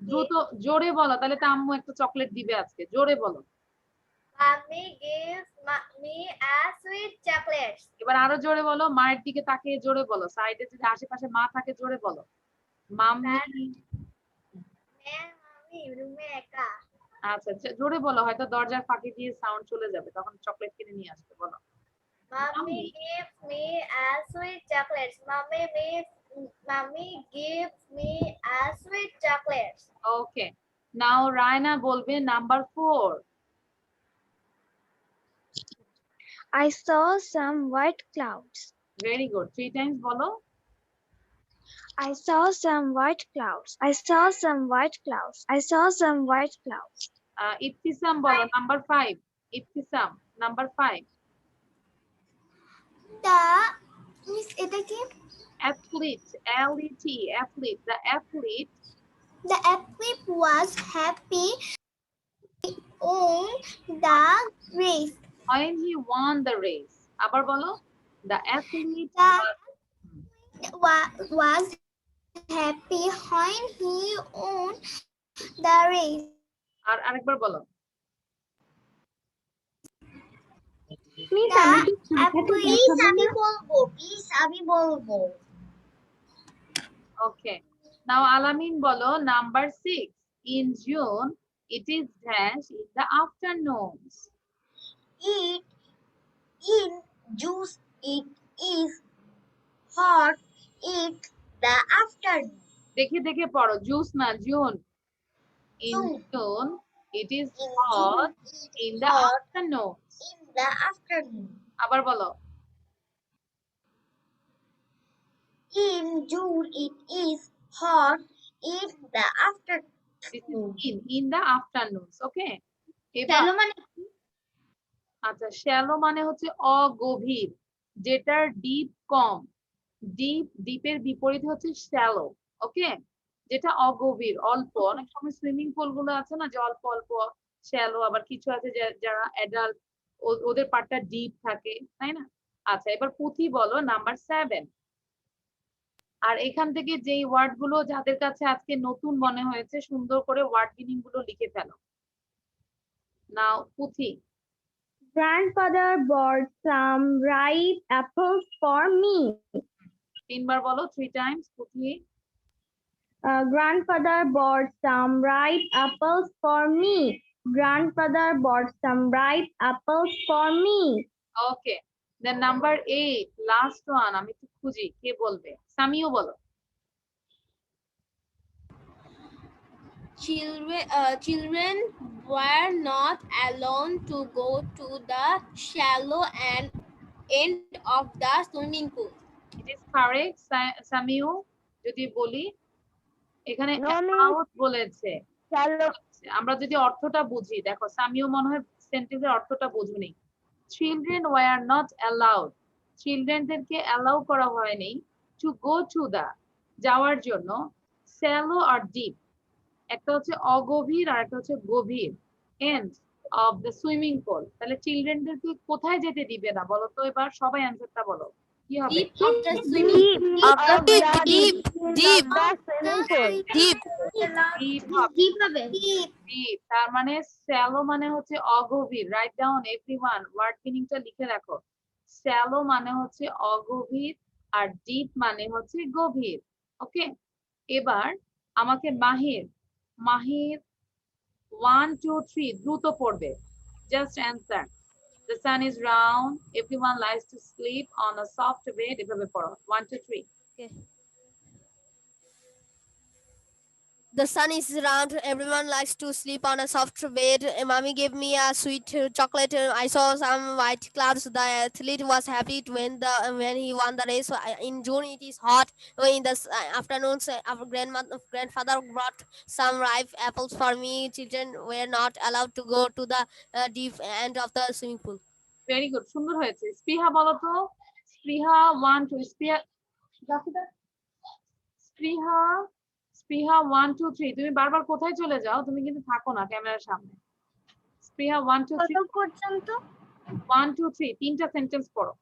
দ্রুত জোরে বলো, তাহলে তো আম্মু একটা চকলেট দিবে আজকে। জোরে বলো। Mommy gives me a sweet chocolate. এবার আরো জোরে বলো, মায়ের দিকে তাকিয়ে জোরে বলো। সাইডে যদি আশেপাশে মা থাকে জোরে বলো। মাম্মি। Mommy, রুমে একা। আচ্ছা জোরে বলো, হয়তো দরজার ফাঁকি দিয়ে সাউন্ড চলে যাবে, তখন চকলেট কিনে নিয়ে আসবে। বলো। Mommy gives me a sweet chocolate. Mommy gives me a sweet chocolate. ওকে, নাও রায়না বলবে number 4, I saw some white clouds. Very good. 3 Times বলো। I saw some white clouds. I saw some white clouds. I saw some white clouds. Ibtisam বলো number 5, Ibtisam number 5, Miss, এটা কি? athlete, LET, athlete, the athlete The athlete was happy on the race. when he won the race. আবার বলো, the athlete Was happy when he won the race. আর আরেকবার বলো। Please, আমি বলবো। ওকে, নাও আলামিন বলো number 6, in June it is dash in the afternoons. It in juice. It is hot in the afternoon. দেখে দেখে পড়ো, জুস না June. in June. June it is In hot June, in the hot afternoon. in the afternoon. আবার বলো। In June, it is hot in the This afternoon. is in the afternoons. Okay, এবার আচ্ছা, shallow মানে হচ্ছে অগভীর, যেটার deep কম। Deep, ডিপের বিপরীত হচ্ছে শ্যালো। ওকে, যেটা অগভীর, অল্প। অনেক সময় সুইমিং পুল গুলো আছে না যে অল্প অল্প শ্যালো, আবার কিছু আছে যারা অ্যাডাল্ট ওদের পার্টটা ডিপ থাকে, তাই না? আচ্ছা, এবার পুঁথি বলো নাম্বার 7। আর এখান থেকে যেই ওয়ার্ড গুলো যাদের কাছে আজকে নতুন মনে হয়েছে সুন্দর করে ওয়ার্ড মিনিং গুলো লিখে ফেলো। নাও পুঁথি। Grandfather bought some ripe apples for me. 3 বার বলো, 3 টাইমস পুঁথি। Grandfather bought some ripe apples for me. Grandfather bought some ripe apples for me. Okay, then number 8, last one. আমি একটু খুঁজি কে বলবে। সামিও বলো। Children were not allowed to go to the shallow end of the swimming pool. It is correct Samio. যদি বলি এখানে No, miss. allowed বলেছে। Shallow. আমরা যদি অর্থটা বুঝি, দেখো সামিও মনে হয় সেন্টেন্সের অর্থটা বুঝুনি। চিলড্রেন ওয়ার নট অ্যালাউড, চিলড্রেনদেরকে অ্যালাউ করা হয়নি টু গো টু দা, যাওয়ার জন্য, শ্যালো আর ডিপ, একটা হচ্ছে অগভীর আর একটা হচ্ছে গভীর, end of the swimming pool. তাহলে চিলড্রেনদেরকে কোথায় যেতে দিবে না বলো তো? এবার সবাই অ্যান্সারটা বলো, কি হবে? Deep of the swimming Deep of the deep, deep, swimming pool. deep. Deep হবে। Deep হবে। ডিপ তার মানে শ্যালো মানে হচ্ছে অগভীর। রাইট ডাউন এভরিওয়ান, ওয়ার্ড মিনিংটা লিখে রাখো। শ্যালো মানে হচ্ছে অগভীর আর ডিপ মানে হচ্ছে গভীর। ওকে, এবার আমাকে মাহির 1 2 3 দ্রুত পড়বে। Just answer. The sun is round, everyone likes to sleep on a soft bed. এভাবে পড়ো, 1 2 3। Okay. The sun is round. Everyone likes to sleep on a soft bed. Mommy gave me a sweet chocolate. I saw some white clouds. The athlete was happy when he won the race. In June, it is hot. In the afternoons, our grandfather brought some ripe apples for me. Children were not allowed to go to the deep end of the swimming pool. Very good, সুন্দর হয়েছে। স্পৃহা বলো তো, স্পৃহা 1 2, স্পৃহা 1 2 3। তুমি বারবার কোথায় চলে যাও? তুমি কিন্তু থাকো না ক্যামেরার সামনে। স্পৃহা 1 2 3, পর্যন্ত 1 2 3 তিনটা সেন্টেন্স পড়ো।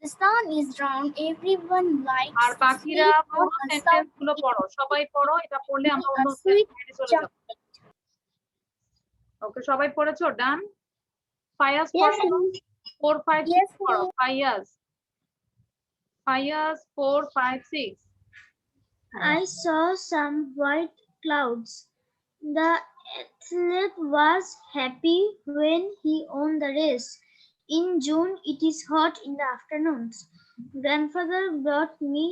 The sun is round, everyone likes আর to বাকিরা sleep পুরো on a সেন্টেন্স soft গুলো পড়ো, সবাই পড়ো। এটা পড়লে আমরা অন্য sweet স্লাইডে চলে যাব। ওকে, সবাই পড়েছো? ডান। ফায়াজ পড়ো, 4 5 6 Yes, পড়ো। ma'am. Fayaz 4 5 6। I saw some white clouds. The athlete was happy when he won the race. In June, it is hot in the afternoons. Grandfather brought me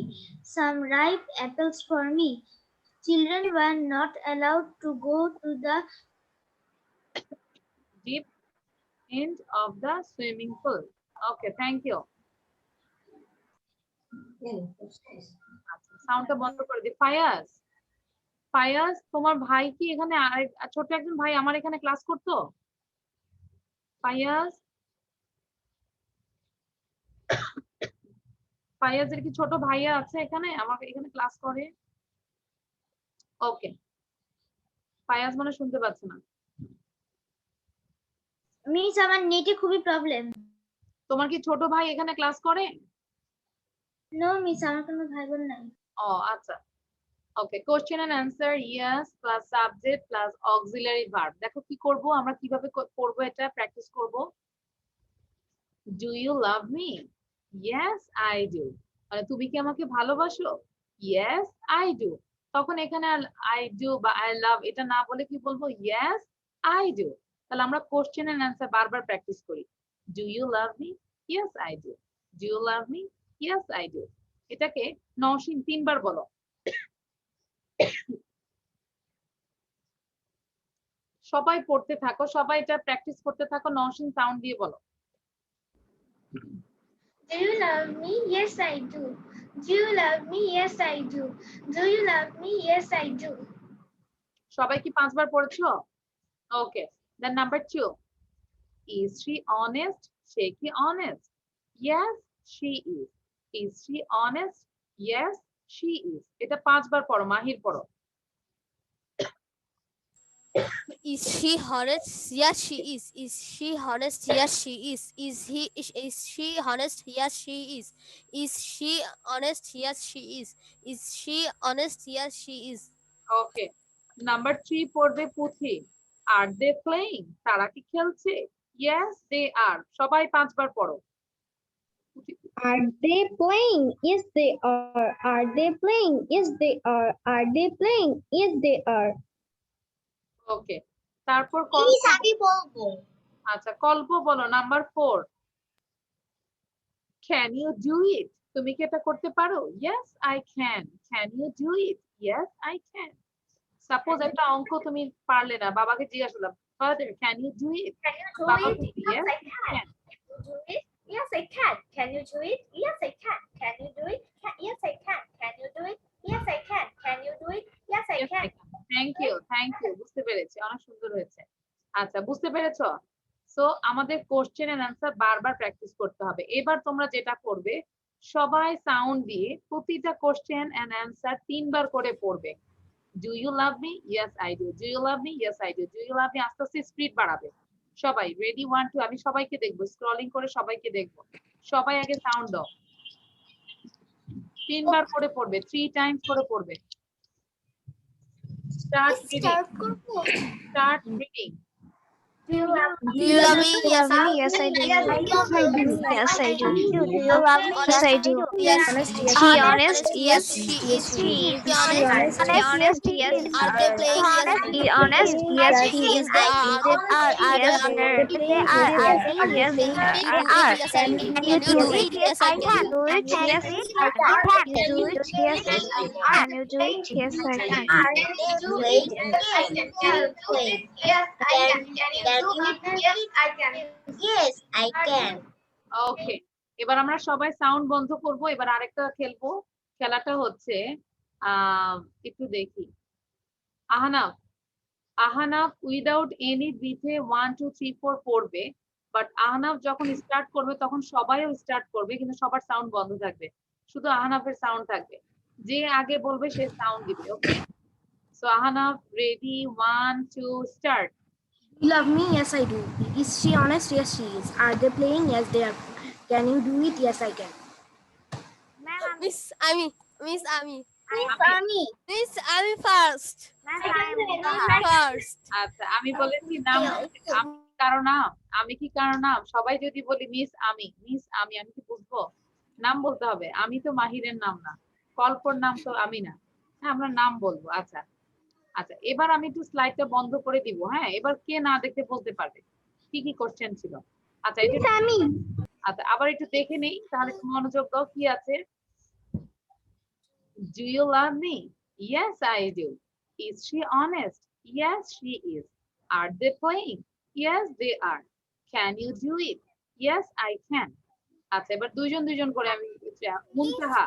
some ripe apples for me. Children were not allowed to go to the deep end of the swimming pool. Okay, thank you. সাউন্ডটা বন্ধ করে দি। ফায়াজ তোমার ভাই কি এখানে ছোট একজন ভাই আমার এখানে ক্লাস করতো? ফায়াজের কি ছোট ভাইয়া আছে এখানে আমাকে এখানে ক্লাস করে? ওকে, ফায়াজ মানে শুনতে পাচ্ছে না। মিস আমার নেটে খুবই প্রবলেম। তোমার কি ছোট ভাই এখানে ক্লাস করে? নো মিস, আমার কোনো ভাই বোন নাই। ও আচ্ছা, okay. Question and answer yes plus subject plus auxiliary verb. দেখো কি করব আমরা, কিভাবে করব এটা প্র্যাকটিস করব। Do you love me? Yes I do. মানে তুমি কি আমাকে ভালোবাসো? Yes I do. তখন এখানে আই ডু বা আই লাভ এটা না বলে কি বলবো? Yes I do. তাহলে আমরা কোশ্চেন এন্ড অ্যান্সার বারবার প্র্যাকটিস করি। Do you love me? Yes I do. Do you love me? Yes I do. এটাকে নওশিন 3 বার বলো। সবাই পড়তে থাকো, সবাই এটা প্র্যাকটিস করতে থাকো। নওশিন সাউন্ড দিয়ে বলো। Do you love me? Yes, I do. Do you love me? Yes, I do. Do you love me? Yes, I do. সবাই কি 5 বার পড়েছো? ওকে, then number 2, is she honest? সে কি honest? Yes, she is. Is she honest? Yes, she is. এটা 5 বার পড়ো, মাহির পড়ো। Is she honest? Yes, she is. Is she honest? Yes, she is. Is she honest? Yes, she is. Is she honest? Yes, she is. Is she honest? Yes, she is. Okay, number 3 পড়বে পুথি। Are they playing? তারা কি খেলছে? Yes, they are. সবাই 5 বার পড়ো। Are they playing? Yes, they are. Are they playing? Yes, they are. Are they playing? Yes, they are. ওকে, তারপর কল্প। আচ্ছা, কল্প বলো number 4। Can you do it? তুমি কি এটা করতে পারো? Yes, I can. Can you do it? Yes, I can. Suppose একটা অঙ্ক তুমি পারলে না, বাবাকে জিজ্ঞাসা করলাম, Father, can you do it? বাবা বলবে, yes, I can. Yes, I can. Can you do it? Yes, I can. Can you do it? Yes, I can. Can you do it? Yes, I can. Can you do it? Yes, I Yes, I can. can. Thank you, thank you. বুঝতে পেরেছি, অনেক সুন্দর হয়েছে। আচ্ছা, বুঝতে পেরেছো? So আমাদের question and answer বারবার প্র্যাকটিস করতে হবে। এবার তোমরা যেটা করবে, সবাই সাউন্ড দিয়ে প্রতিটা কোশ্চেন এন্ড অ্যান্সার 3 বার করে পড়বে। Do you love me? Yes, I do. Do you love me? Yes, I do. Do you love me? আস্তে আস্তে স্পিড বাড়াবে। সবাই রেডি 1 2, আমি সবাইকে দেখবো, স্ক্রলিং করে সবাইকে দেখবো। সবাই আগে সাউন্ড দাও। 3 বার করে পড়বে, 3 টাইমস করে পড়বে। Start reading. Start reading. Do you love me? Do you love me? Yes, I do. Yes, I do. Yes, I do. Yes, I do. Do you love me? Yes, I do. Yes, Honest, she yes, is. She she is. honest? Yes, she is. She is. She honest? She honest? Yes. Are they playing? Yes, She honest? Yes, she yes, is. they are. Yes, Yes, they are. They are. Yes, Can you do it? are. Yes, I can. Can you do it? Yes, I can. Do it? Yes, I can. Do it? Yes, can you do it? Yes, I can. Yes, I can. ওকে, এবার আমরা সবাই sound বন্ধ করব। এবার আরেকটা খেলবো। খেলাটা হচ্ছে একটু দেখি। আহনাফ, আহনাফ উইদাউট এনি ব্রিথে 1 2 3 4 পড়বে, বাট আহনাফ যখন স্টার্ট করবে তখন সবাইও স্টার্ট করবে, কিন্তু সবার সাউন্ড বন্ধ থাকবে, শুধু আহনাফের সাউন্ড থাকবে। যে আগে বলবে সে সাউন্ড দিবে। Okay, so Ahnaf ready 1 2 start. You love me? Yes, I do. Is she honest? Yes, she is. Are they playing? Yes, they are. Can you do it? Yes, I can. Miss Ami. Miss Ami. Funny. Miss Ami first. First. আচ্ছা, আমি বলেছি নাম, আমি কারো নাম, আমি কি কারো নাম? সবাই যদি বলি মিস আমি, মিস আমি, আমি কি বুঝবো? নাম বলতে হবে। আমি তো মাহিরের নাম না, কল্পর নাম তো আমি না। হ্যাঁ, আমরা নাম বলবো। আচ্ছা আচ্ছা, এবার আমি একটু স্লাইডটা বন্ধ করে দিব। হ্যাঁ, এবার কে না দেখে বলতে পারবে কি কি কোশ্চেন ছিল? আচ্ছা, এটা আমি। আচ্ছা, আবার একটু দেখে নেই, তাহলে একটু মনোযোগ দাও। কি আছে? Do you love me? Yes, I do. Is she honest? Yes, she is. Are they playing? Yes, they are. Can you do it? Yes, I can. আচ্ছা, এবার দুইজন দুইজন করে আমি Muntaha,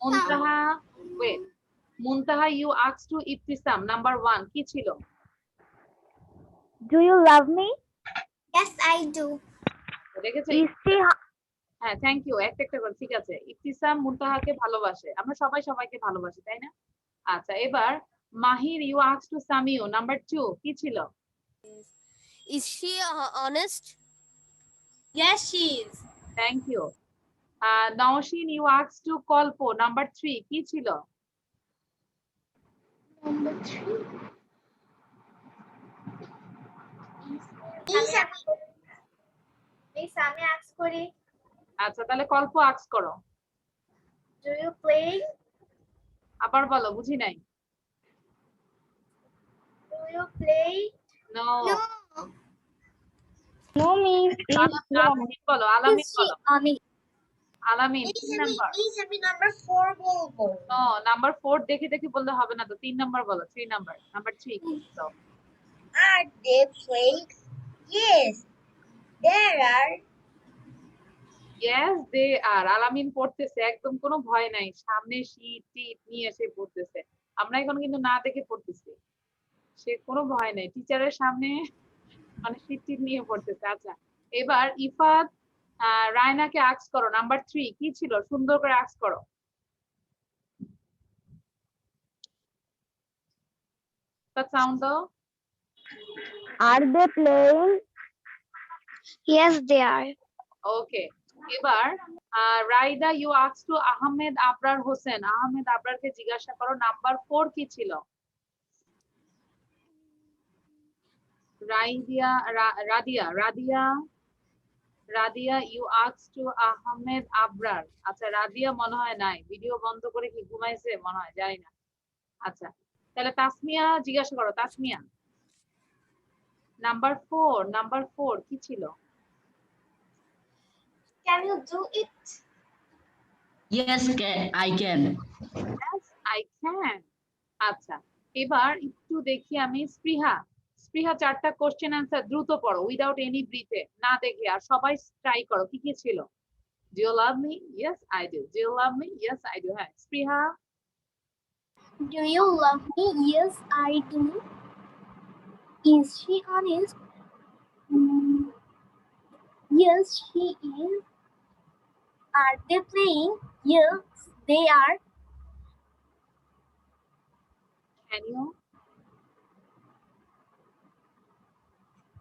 Muntaha, wait, Muntaha, you asked to Ibtisam, number 1 কি ছিল? Do you love me? Yes, I do. দেখেছো? Is she হ্যাঁ, থ্যাংক ইউ। একটা একটা করে, ঠিক আছে। ইবতিসাম মুনতাহাকে ভালোবাসে, আমরা সবাই সবাইকে ভালোবাসি, তাই না? আচ্ছা, এবার Mahir, you asked to Samiu, number 2 কি ছিল? Is she honest? Yes, she is. Thank you. Nowshin, you asked to Kolpo, number 3 কি ছিল? Number 3. Miss, আমি ask করি. আচ্ছা, তাহলে কল্প আস্ক করো। Do you play? আবার বলো, বুঝি নাই। Do you play? No, No, miss. আলামিন বলো, আলামিন বলো, Ami. আলামিন 3 নাম্বার। Please, আমি number 4 বলবো. নো, নাম্বার 4 দেখে দেখে বললে হবে না তো, 3 নাম্বার বলো, 3 নাম্বার, নাম্বার 3 কি ছিল? Are they playing? Yes, there are. Yes, they are. আলামিন পড়তেছে, একদম কোনো ভয় নাই, সামনে শীট টিট নিয়ে এসে পড়তেছে। আমরা এখন কিন্তু না দেখে পড়তেছি, সে কোনো ভয় নাই, টিচারের সামনে মানে শীট টিট নিয়ে পড়তেছে। আচ্ছা, এবার ইফাত, রায়নাকে আস্ক করো, নাম্বার 3 কি ছিল? সুন্দর করে আস্ক করো। তার সাউন্ড দাও। Are they playing? Yes, they are. Okay, এবার Raida you ask to Ahmed Abrar Hossain. Ahmed আবরারকে জিজ্ঞাসা করো নাম্বার 4 কি ছিল? Radia you ask to Ahmed Abrar. আচ্ছা, রাদিয়া মনে হয় নাই, ভিডিও বন্ধ করে কি ঘুমাইছে মনে হয়, জানি না। আচ্ছা, তাহলে তাসমিয়া জিজ্ঞাসা করো, তাসমিয়া নাম্বার 4 কি ছিল? Can you do it? Yes, I can. Yes, I can. আচ্ছা, এবার একটু দেখি আমি স্পৃহা 4টা কোশ্চেন অ্যান্সার দ্রুত পড়ো, উইদাউট এনি ব্রিথে, না দেখে। আর সবাই ট্রাই করো কি কি ছিল। Do you love me? Yes, I do. Do you love me? Yes, I do. হ্যাঁ, স্পৃহা। Do you love me? Yes, I do. Is she honest? Yes, she is. Are they playing? Yes, they are.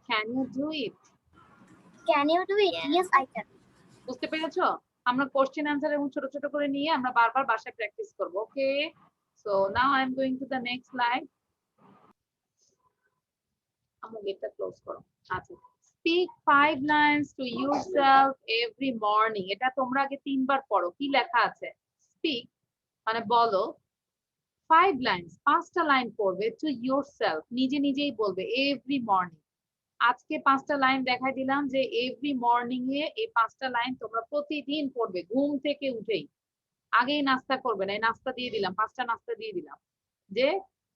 Can you do it? Can you do it? Yes, I can. বুঝতে পেরেছো? আমরা question answer এবং ছোট ছোট করে নিয়ে আমরা বারবার বাসায় প্র্যাকটিস করব। Okay, so now I am going to the next slide. আমার গেটটা ক্লোজ করো। আচ্ছা, speak 5 lines to yourself every morning. এটা তোমরা আগে 3বার পড়ো। কি লেখা আছে? স্পিক মানে বলো, 5 লাইনস 5টা লাইন পড়বে টু ইয়োরসেলফ, নিজে নিজেই বলবে এভরি মর্নিং। আজকে 5টা লাইন দেখাই দিলাম যে এভরি মর্নিং এ এই 5টা লাইন তোমরা প্রতিদিন পড়বে ঘুম থেকে উঠেই। আগেই নাস্তা করবে না, এই নাস্তা দিয়ে দিলাম, 5টা নাস্তা দিয়ে দিলাম, যে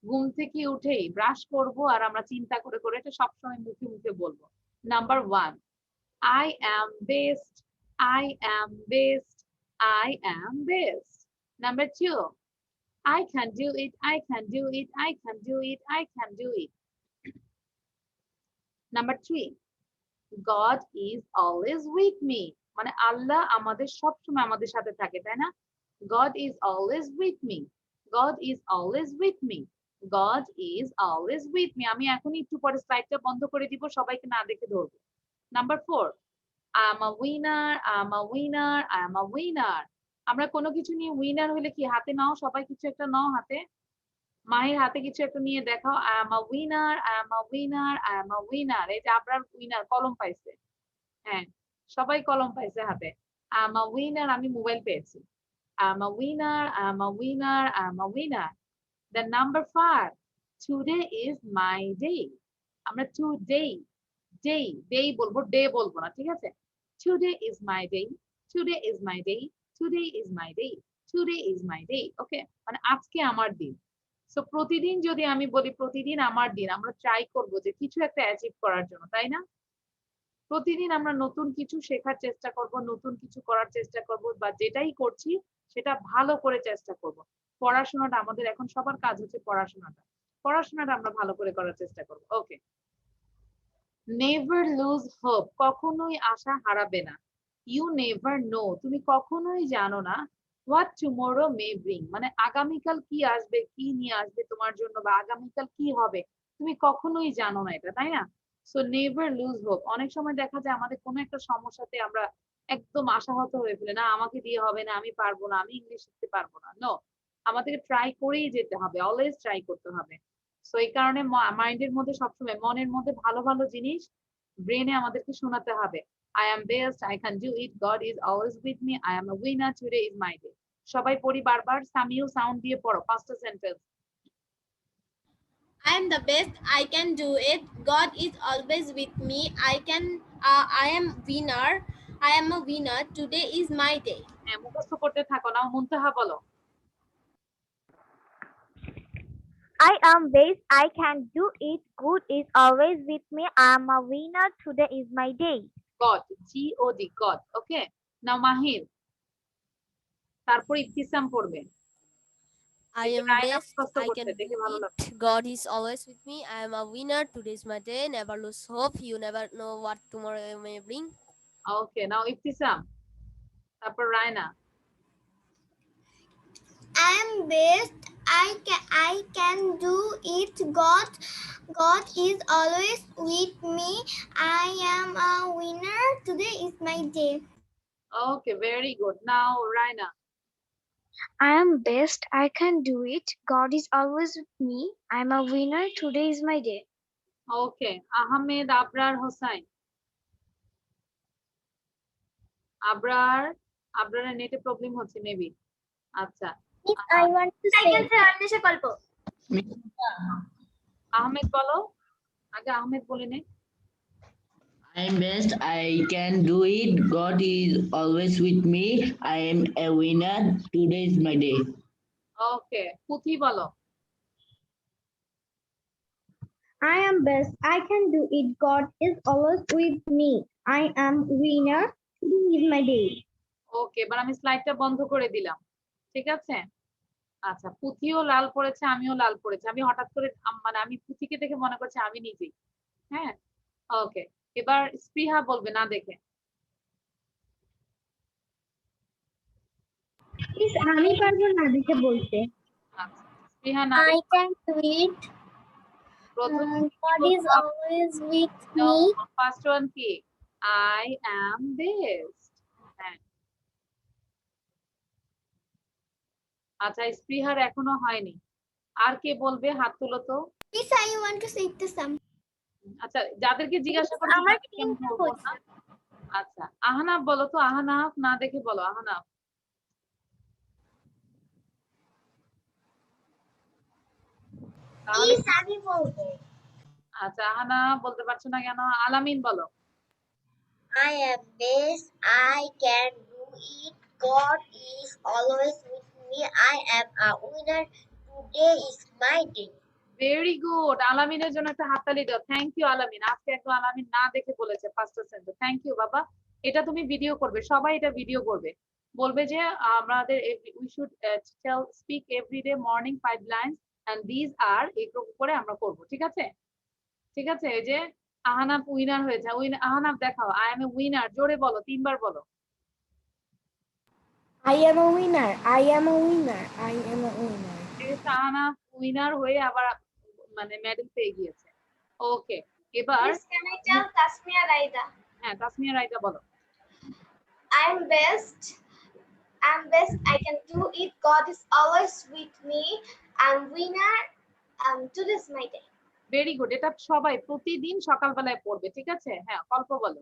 ঘুম থেকে উঠেই ব্রাশ করব আর আমরা চিন্তা করে করে এটা সবসময় মুখে মুখে বলবো। Number 1, I am best, I am best, I am best. Number 2, I can do it, I can do it, I can do it, I can do it. Number 3, God is always with me. মানে আল্লাহ আমাদের সবসময় আমাদের সাথে থাকে, তাই না? God is always with me. God is always with me. God is always with me. আমি এখনই একটু পরে স্লাইডটা বন্ধ করে দিব, সবাইকে না দেখে ধরবো। Number 4, I am a winner, I am a winner, I am a winner. আমরা কোনো কিছু নিয়ে উইনার হলে কি হাতে নাও, সবাই কিছু একটা নাও হাতে। মাহির হাতে কিছু একটা নিয়ে দেখাও, I am a winner, I am a winner, I am a winner. এই যে আপনার উইনার কলম পাইছে, হ্যাঁ সবাই কলম পাইছে হাতে। I am a winner, আমি মোবাইল পেয়েছি। I am a winner, I am a winner, I am a winner. Then number 5, today is my day. আমরা day বলবো, ডে বলবো না, ঠিক আছে? Today is my day, today is my day, today is my day, today is my day. ওকে, মানে আজকে আমার দিন। সো প্রতিদিন যদি আমি বলি প্রতিদিন আমার দিন, আমরা ট্রাই করব যে কিছু একটা অ্যাচিভ করার জন্য, তাই না? প্রতিদিন আমরা নতুন কিছু শেখার চেষ্টা করব, নতুন কিছু করার চেষ্টা করব, বা যেটাই করছি সেটা ভালো করে চেষ্টা করব। পড়াশোনাটা আমাদের এখন সবার কাজ হচ্ছে পড়াশোনাটা আমরা ভালো করে করার চেষ্টা করব। ওকে, নেভার লুজ হোপ, কখনোই আশা হারাবে না। ইউ নেভার নো, তুমি কখনোই জানো না, হোয়াট টুমরো মে ব্রিং, মানে আগামীকাল কি আসবে, কি নিয়ে আসবে তোমার জন্য, বা আগামীকাল কি হবে তুমি কখনোই জানো না এটা, তাই না? So never lose hope. অনেক সময় দেখা যায় আমাদের কোনো একটা সমস্যাতে আমরা একদম আশাহত হয়ে ফেলে, না আমাকে দিয়ে হবে না, আমি পারবো না, আমি ইংলিশ শিখতে পারবো না। নো, আমাদেরকে ট্রাই করেই যেতে হবে, অলওয়েজ ট্রাই করতে হবে। সো এই কারণে মাইন্ডের মধ্যে সবসময়, মনের মধ্যে ভালো ভালো জিনিস ব্রেনে আমাদেরকে শোনাতে হবে। I am best, I can do it, God is always with me, I am a winner, today is my day. সবাই পড়ি বারবার, সামিউ সাউন্ড দিয়ে পড়ো 5টা sentence. I am the best, I can do it, God is always with me, I am winner, I am a winner, today is my day. হ্যাঁ, মুখস্থ করতে থাকো, নাও মুনতাহা বলো। I am best. I can do it. Good is always with me. I am a winner. Today is my day. God, G-O-D, God. ওকে, নাও মাহির, তারপর ইবতিসাম পড়বে। I am Raina best, মুখস্থ I করতে can দেখে do ভালো it. লাগছে। God is always with me. I am a winner. Today is my day. Never lose hope. You never know what tomorrow may bring. ওকে নাও ইফতিসাম, তারপর Raina. I am best. I can do it. God is always with me. I am a winner. Today is my day. Okay very good, now Raina. I am best. I can do it. God is always with me. I'm a winner. Today is my day. ওকে আহমেদ আবরার হোসাইন। আবরারের নেটে problem হচ্ছে maybe. আচ্ছা If I want to say, I can say Anisha Kalpo. Ahmed বলো, আগে আহমেদ বলে নে। I am best. I can do it. God is always with me. I am a winner. Today is my day. ওকে পুথি বলো। I am best. I can do it. God is always with me. I am winner. Today is my day. ওকে এবার আমি স্লাইডটা বন্ধ করে দিলাম, ঠিক আছে। আচ্ছা পুথিও লাল পড়েছে, আমিও লাল পড়েছি। আমি হঠাৎ করে মানে আমি পুথিকে দেখে মনে করছি আমি নিজেই। হ্যাঁ ওকে এবার স্পৃহা বলবে না দেখে। Please, আমি পারবো না দেখে বলতে। আচ্ছা স্পৃহা না I can do it. প্রথম God is always with me. First one কি? I am best. হ্যাঁ আচ্ছা স্পৃহার এখনো হয়নি, আর কে বলবে হাত তুলো তো। Please, I want to say the same. আচ্ছা যাদেরকে জিজ্ঞাসা করছি আমার তাদেরকে আমি তিনটা বলবো হচ্ছে। না। আচ্ছা আহনাফ বলো তো, আহনাফ না দেখে বলো আহনাফ। তাহলে Please, আমি বলবো। আচ্ছা আহনাফ বলতে পারছো না কেন? আলামিন বলো। I am best. I can do it. God is always with me. I am a winner. Today is my day. Very good, আলামিনের জন্য একটা হাততালি দাও। থ্যাংক ইউ আলামিন, আজকে একদম আলামিন না দেখে বলেছে ফার্স্ট সেন্টেন্স। থ্যাংক ইউ বাবা। এটা তুমি ভিডিও করবে, সবাই এটা ভিডিও করবে, বলবে যে আমাদের we should speak every day morning 5 lines and this আর এই করে আমরা করব, ঠিক আছে? ঠিক আছে এই যে আহনাফ উইনার হয়েছে। আহনাফ দেখাও, আই এম এ উইনার, জোরে বলো, 3 বার বলো। I am a winner. I am a winner. I am a winner. Ahnaf winner হয়ে আবার মানে মেডেল পেয়ে গিয়েছে। ওকে এবার Please, can I tell Tasmia Raida? হ্যাঁ তাসমিয়া রাইদা বলো। I'm best. I'm best. I can do it. God is always with me. I'm winner. Today's my day. Very good, এটা সবাই প্রতিদিন সকালবেলায় পড়বে, ঠিক আছে? হ্যাঁ কল্প বলো।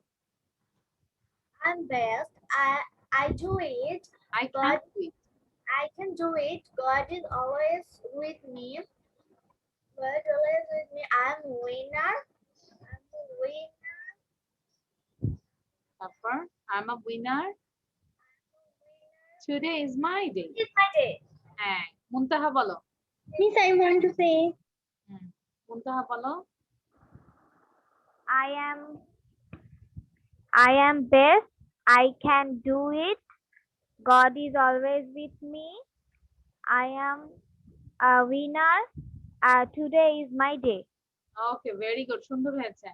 I'm best. I do it. I can do it. I can do it. God is always with me. God is always with me. I'm a winner. I'm a winner. তারপর I am a winner, today is my day. It's my day. হ্যাঁ মুনতাহা বলো। Please, I want to say, মুনতাহা বলো। I am best. I can do it. God is always with me. I am a winner. Today is my day. Okay very good, সুন্দর হয়েছে।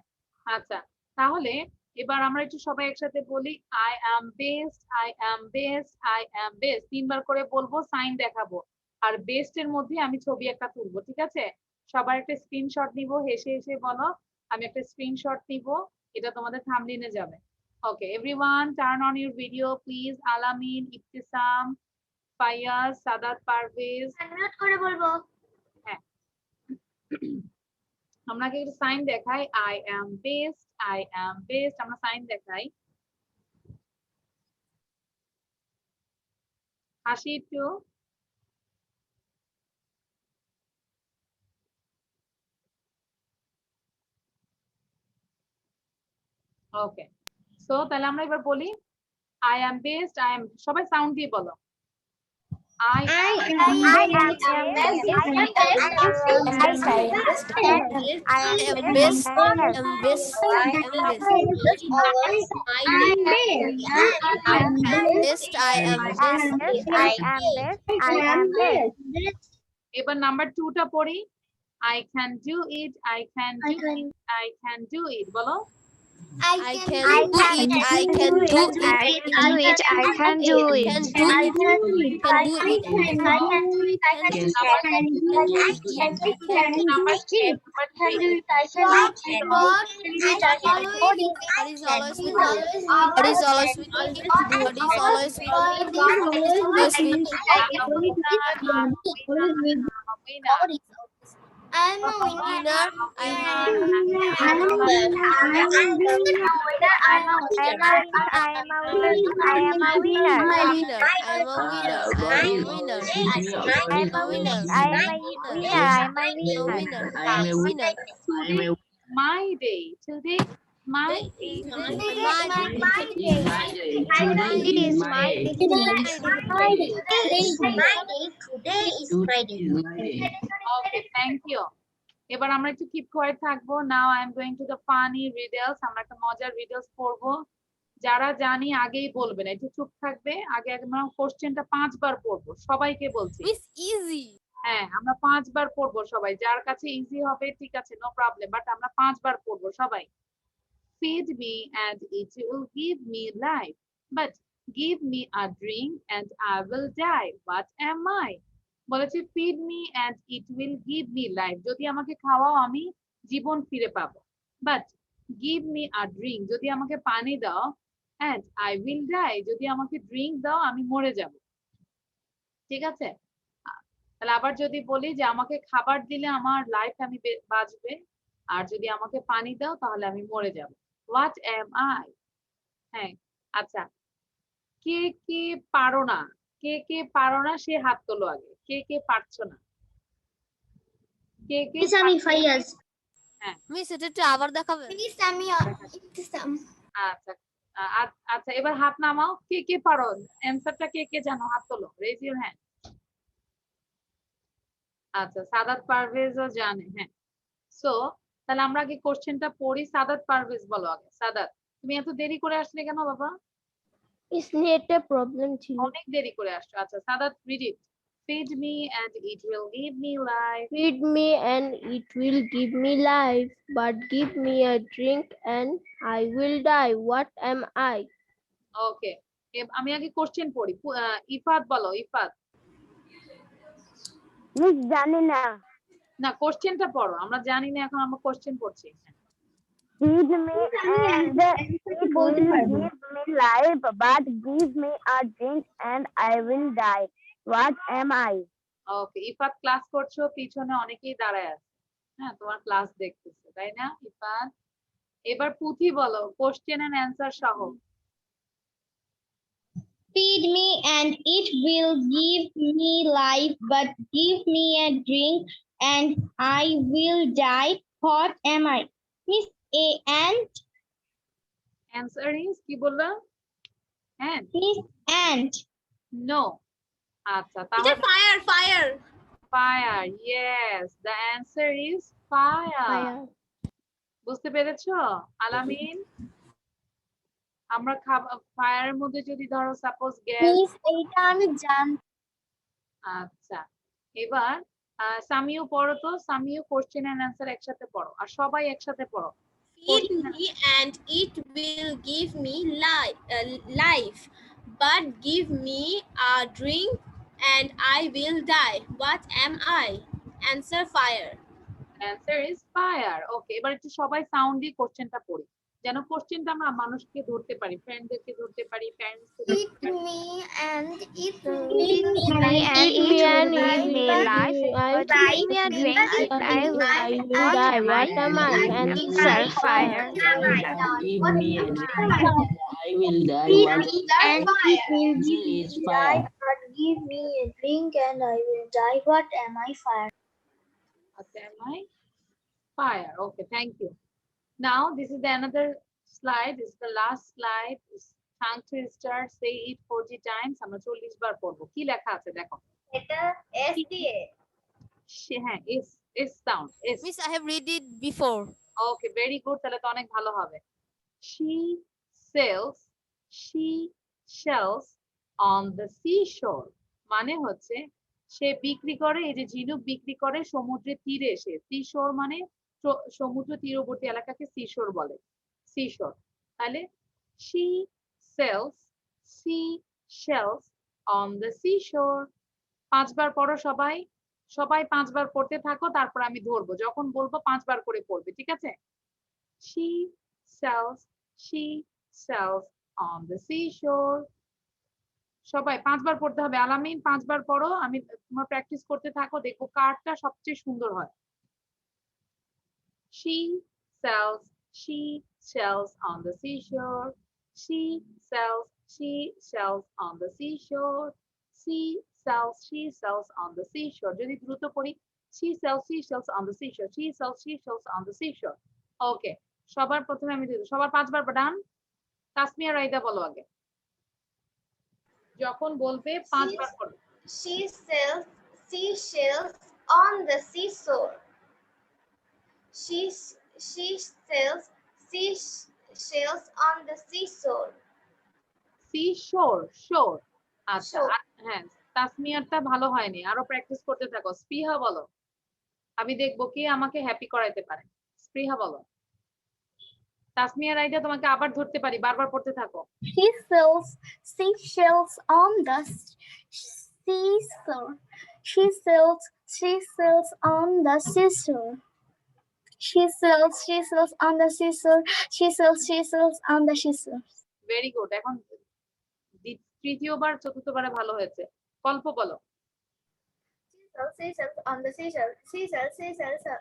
আচ্ছা তাহলে এবার আমরা একটু সবাই একসাথে বলি, I am best, I am best, I am best. 3 বার করে বলবো, সাইন দেখাবো, আর বেস্ট এর মধ্যে আমি ছবি একটা তুলবো, ঠিক আছে? সবার একটা স্ক্রিনশট নিব, হেসে হেসে বলো আমি একটা স্ক্রিনশট নিব, এটা তোমাদের থাম্বনেইলে যাবে। ওকে everyone turn on your video please. আলামিন, ইফতিসাম, ফাইয়াজ, সাদাত, পারভেজ। Unmute করে বলবো। হ্যাঁ আমরা কি একটু সাইন দেখাই, I am best, I am best, আমরা সাইন দেখাই। হাসি একটু। ওকে সো তাহলে আমরা এবার বলি, I am best, I am, সবাই সাউন্ড দিয়ে বলো। I I am am best. I am best. I am best. I am best. Always I am best. I am best. এবার নাম্বার 2 টা পড়ি। I can do it, I can do it, I can do it বলো। I can do it. I can do it. I can do it. I can do it. Can do it. Can do it. I can do it. I can do it. I can do it. I can do it. I can do it. Number I can do three. it. I can do it. I can do it. God is always with me. God is always with me. God is always with me. Always with me. I'm a Winner. I'm a I am a winner. winner. I'm a winner. I'm a winner. I'm a winner. I am a winner. I am a winner. I am a winner. Winner. Today my day. Today my day. My Today is my day. Today It is is my my day. Today is Friday. Okay, thank you. এবার আমরা একটু keep quiet থাকবো। Now I am going to the funny riddles. আমরা একটা মজার riddles পড়বো। যারা জানি আগেই বলবেন, একটু চুপ থাকবে। আগে আমরা কোশ্চেনটা 5 বার পড়বো। সবাইকে বলছি। Miss easy. হ্যাঁ, আমরা 5 বার পড়বো সবাই। যার কাছে ইজি হবে ঠিক আছে, নো প্রবলেম, বাট আমরা 5 বার পড়বো সবাই। Feed me and it will give me life, but give me a drink and I will die. What am I? বলেছে feed me and it will give me life. যদি আমাকে খাওয়াও আমি জীবন ফিরে পাবো। But give me a drink, যদি আমাকে পানি দাও, and I will die, যদি আমাকে ড্রিঙ্ক দাও আমি মরে যাব। ঠিক আছে? তাহলে আবার যদি বলি যে আমাকে খাবার দিলে আমার লাইফ আমি বাঁচবে, আর যদি আমাকে পানি দাও তাহলে আমি মরে যাব। What am I? হ্যাঁ, আচ্ছা, কে কে পারো না? কে কে পারো না সে হাত তোলো আগে। কে কে পারছো না? কে কে Sami Fayaz. মিস এটা একটু আবার দেখাবে? Sami. আচ্ছা আচ্ছা, এবার হাত নামাও। কে কে পারো? অ্যানসারটা কে কে জানো? হাত তোলো, রেজ ইউর হ্যান্ড। আচ্ছা, সাদাত পারভেজও জানে। হ্যাঁ, সো তাহলে আমরা আগে কোশ্চেনটা পড়ি। সাদাত পারভেজ বলো আগে। সাদাত, তুমি এত দেরি করে আসলে কেন বাবা? Is নেটে প্রবলেম ছিল। অনেক দেরি করে আসছো। আচ্ছা Saadat, read it. Feed me and it will give me life. Feed me and it will give me life, but give me a drink and I will die. What am I? ওকে, আমি আগে question পড়ি। ইফাত বলো। Ifat, miss জানি না। না কোশ্চেনটা পড়ো। আমরা জানি না, এখন আমরা কোশ্চেন পড়ছি। Feed me and it will give me life, but give me a drink and I will die. What am I? Okay, Ifat class করছো, পিছনে অনেকেই দাঁড়ায় আছে। হ্যাঁ, তোমার ক্লাস দেখতেছে, তাই না ইফাত? এবার পুথি বলো, কোশ্চেন এন্ড অ্যান্সার সহ। Feed me and it will give me life, but give me a drink and I will die. What am I? Miss A ant. Answer is কি বললা? হ্যাঁ, Miss ant. নো। আচ্ছা, Teacher, তাহলে fire, fire. Fire. Yes, the answer is fire. বুঝতে পেরেছো আলামিন? আমরা ফায়ারের মধ্যে যদি ধরো সাপোজ গ্যাস। Miss এইটা আমি জানি। আচ্ছা, এবার সামিও পড়ো তো। সামিও কোশ্চেন এন্ড অ্যান্সার একসাথে পড়ো, আর সবাই একসাথে পড়ো। Feed me and it will give me life, but give me a drink and I will die. What am I? Answer fire. Answer is fire. Okay, এবার একটু সবাই সাউন্ড দিয়ে কোশ্চেনটা পড়ি, যেন কোশ্চেনটা আমরা মানুষকে ধরতে পারি, ফ্রেন্ডদেরকে ধরতে পারি, প্যারেন্টসকে ধরতে পারি। Me and it will Feed me and it will give me life, but give me a drink and I will die. What am I? Answer fire. Give me a drink and I will die. What and it will give me is fire? but give me a drink and I will die. What am I? Fire. What am I? Fire. Okay, thank you. Now this is the another slide. This is the last slide. It's tongue twister. Say it 40 times. আমরা 40 বার পড়বো। কি লেখা আছে দেখো। এটা S দিয়ে। হ্যাঁ, S sound, S. Miss I have read it before. Okay, very good, তাহলে তো অনেক ভালো হবে। She sells on the seashore, মানে হচ্ছে সে বিক্রি করে, এই যে ঝিনুক বিক্রি করে সমুদ্রের তীরে এসে। সিশোর মানে সমুদ্র তীরবর্তী এলাকাকে সিশোর বলে। seashore. তাহলে she sells seashells on the seashore. 5 বার পড়ো সবাই, সবাই 5 বার পড়তে থাকো, তারপর আমি ধরবো, যখন বলবো 5 বার করে পড়বে, ঠিক আছে? she sells on the seashore. সবাই 5 বার পড়তে হবে। আলামিন 5 বার পড়ো, আমি তোমার প্র্যাকটিস করতে থাকো, দেখো কারটা সবচেয়ে সুন্দর হয়। she sells on the seashore. she sells on the seashore. she sells on the seashore. যদি দ্রুত পড়ি, she sells on the seashore. she sells on the seashore. ওকে, সবার প্রথমে আমি দিই, সবার 5 বার ডান। তাসমিয়া রাইদা বলো আগে, যখন বলবে 5 বার পড়ো। She sells seashells on the seashore. She sells seashells on the seashore. seashore, shore. আচ্ছা, Shore. হ্যাঁ, তাসমিয়ারটা ভালো হয়নি, আরো প্র্যাকটিস করতে থাকো। স্পৃহা বলো, আমি দেখবো কে আমাকে হ্যাপি করাইতে পারে। স্পৃহা বলো। তাসমিয়া রাইদা তোমাকে আবার ধরতে পারি, বারবার পড়তে থাকো। She sells seashells on the seashore. She sells on the seashore. She sells on the seashore. She sells on the seashore. Very good. এখন তৃতীয়বার চতুর্থবারে ভালো হয়েছে। কল্প বলো। She sells on the seashore. She sells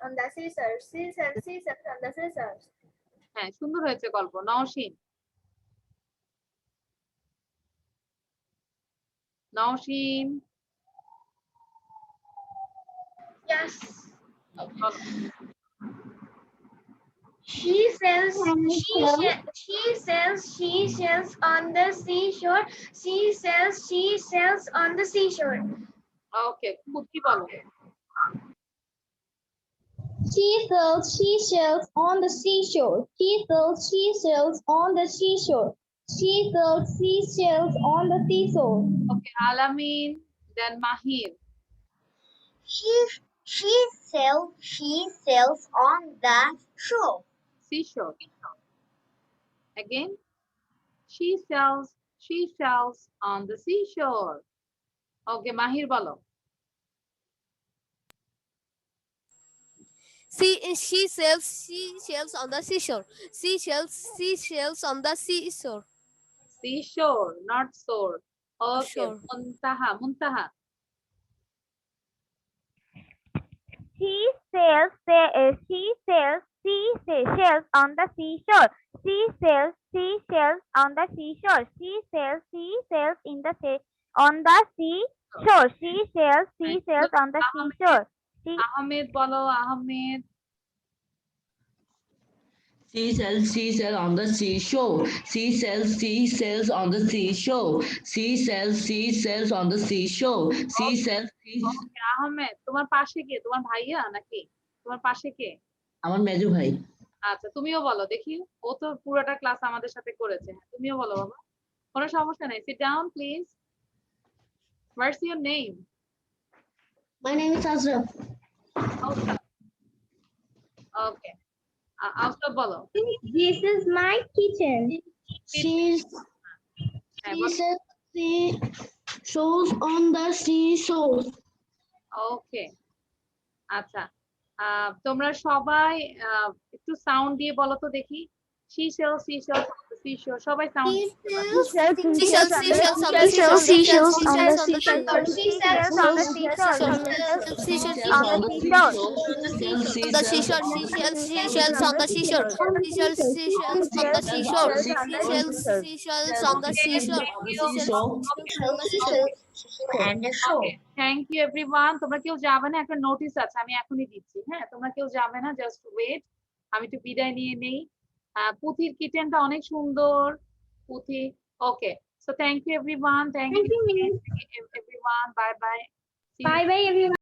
on the seashore. She sells on the seashore. হ্যাঁ, সুন্দর হয়েছে গল্প। নওশিন, নওশিন Yes. বলো। She sells seashells on the seashore. She sells on the seashore. ওকে, পুথি বলো। She sells seashells on the seashore. She sells seashells on the seashore. She sells seashells on the seashore. ওকে, আলামিন, দেন মাহির। She sells on the shore. seashore. Again, she sells on the seashore. ওকে, মাহির বলো। She sells seashells on the seashore. She sells seashells on the seashore. seashore, not shore. Okay, Shore. Muntaha. She sells seashells on the seashore. She sells seashells on the seashore. She sells seashells on the seashore. She sells seashells on the seashore. Ahmed বলো, Ahmed. She sells on the seashore. She sells on the seashore. She sells on the seashore. She sells. ওকে, আহমেদ, তোমার পাশে কে? তোমার ভাইয়া নাকি? তোমার পাশে কে? আমার মেজো ভাই। আচ্ছা, তুমিও বলো দেখি, ও তো পুরোটা ক্লাস আমাদের সাথে করেছে। তুমিও বলো বাবা, কোনো সমস্যা নাই। Sit down please. What's your name? My name is Asraf. ওকে, আউসফ বলো। This is my kitchen. She হ্যাঁ, বলো। sells seashells on the seashore. ওকে, আচ্ছা, তোমরা সবাই একটু সাউন্ড দিয়ে বলো তো দেখি। seashells on the seashore, সবাই sound. Seashells on the seashore. Seashells on the seashore. seashore. on the seashore. Seashells On the seashore. on the seashore. Seashells on the seashore. Seashells on the seashore. Seashells on the seashore. And the shore. Thank you everyone. তোমরা কেউ যাবে না, একটা notice আছে, আমি এখনই দিচ্ছি। হ্যাঁ, তোমরা কেউ যাবে না, জাস্ট ওয়েট। আমি একটু বিদায় নিয়ে নেই। পুথির কিচেনটা অনেক সুন্দর। Puthi, okay, so thank you everyone. Thank you everyone. Bye bye. Bye bye everyone.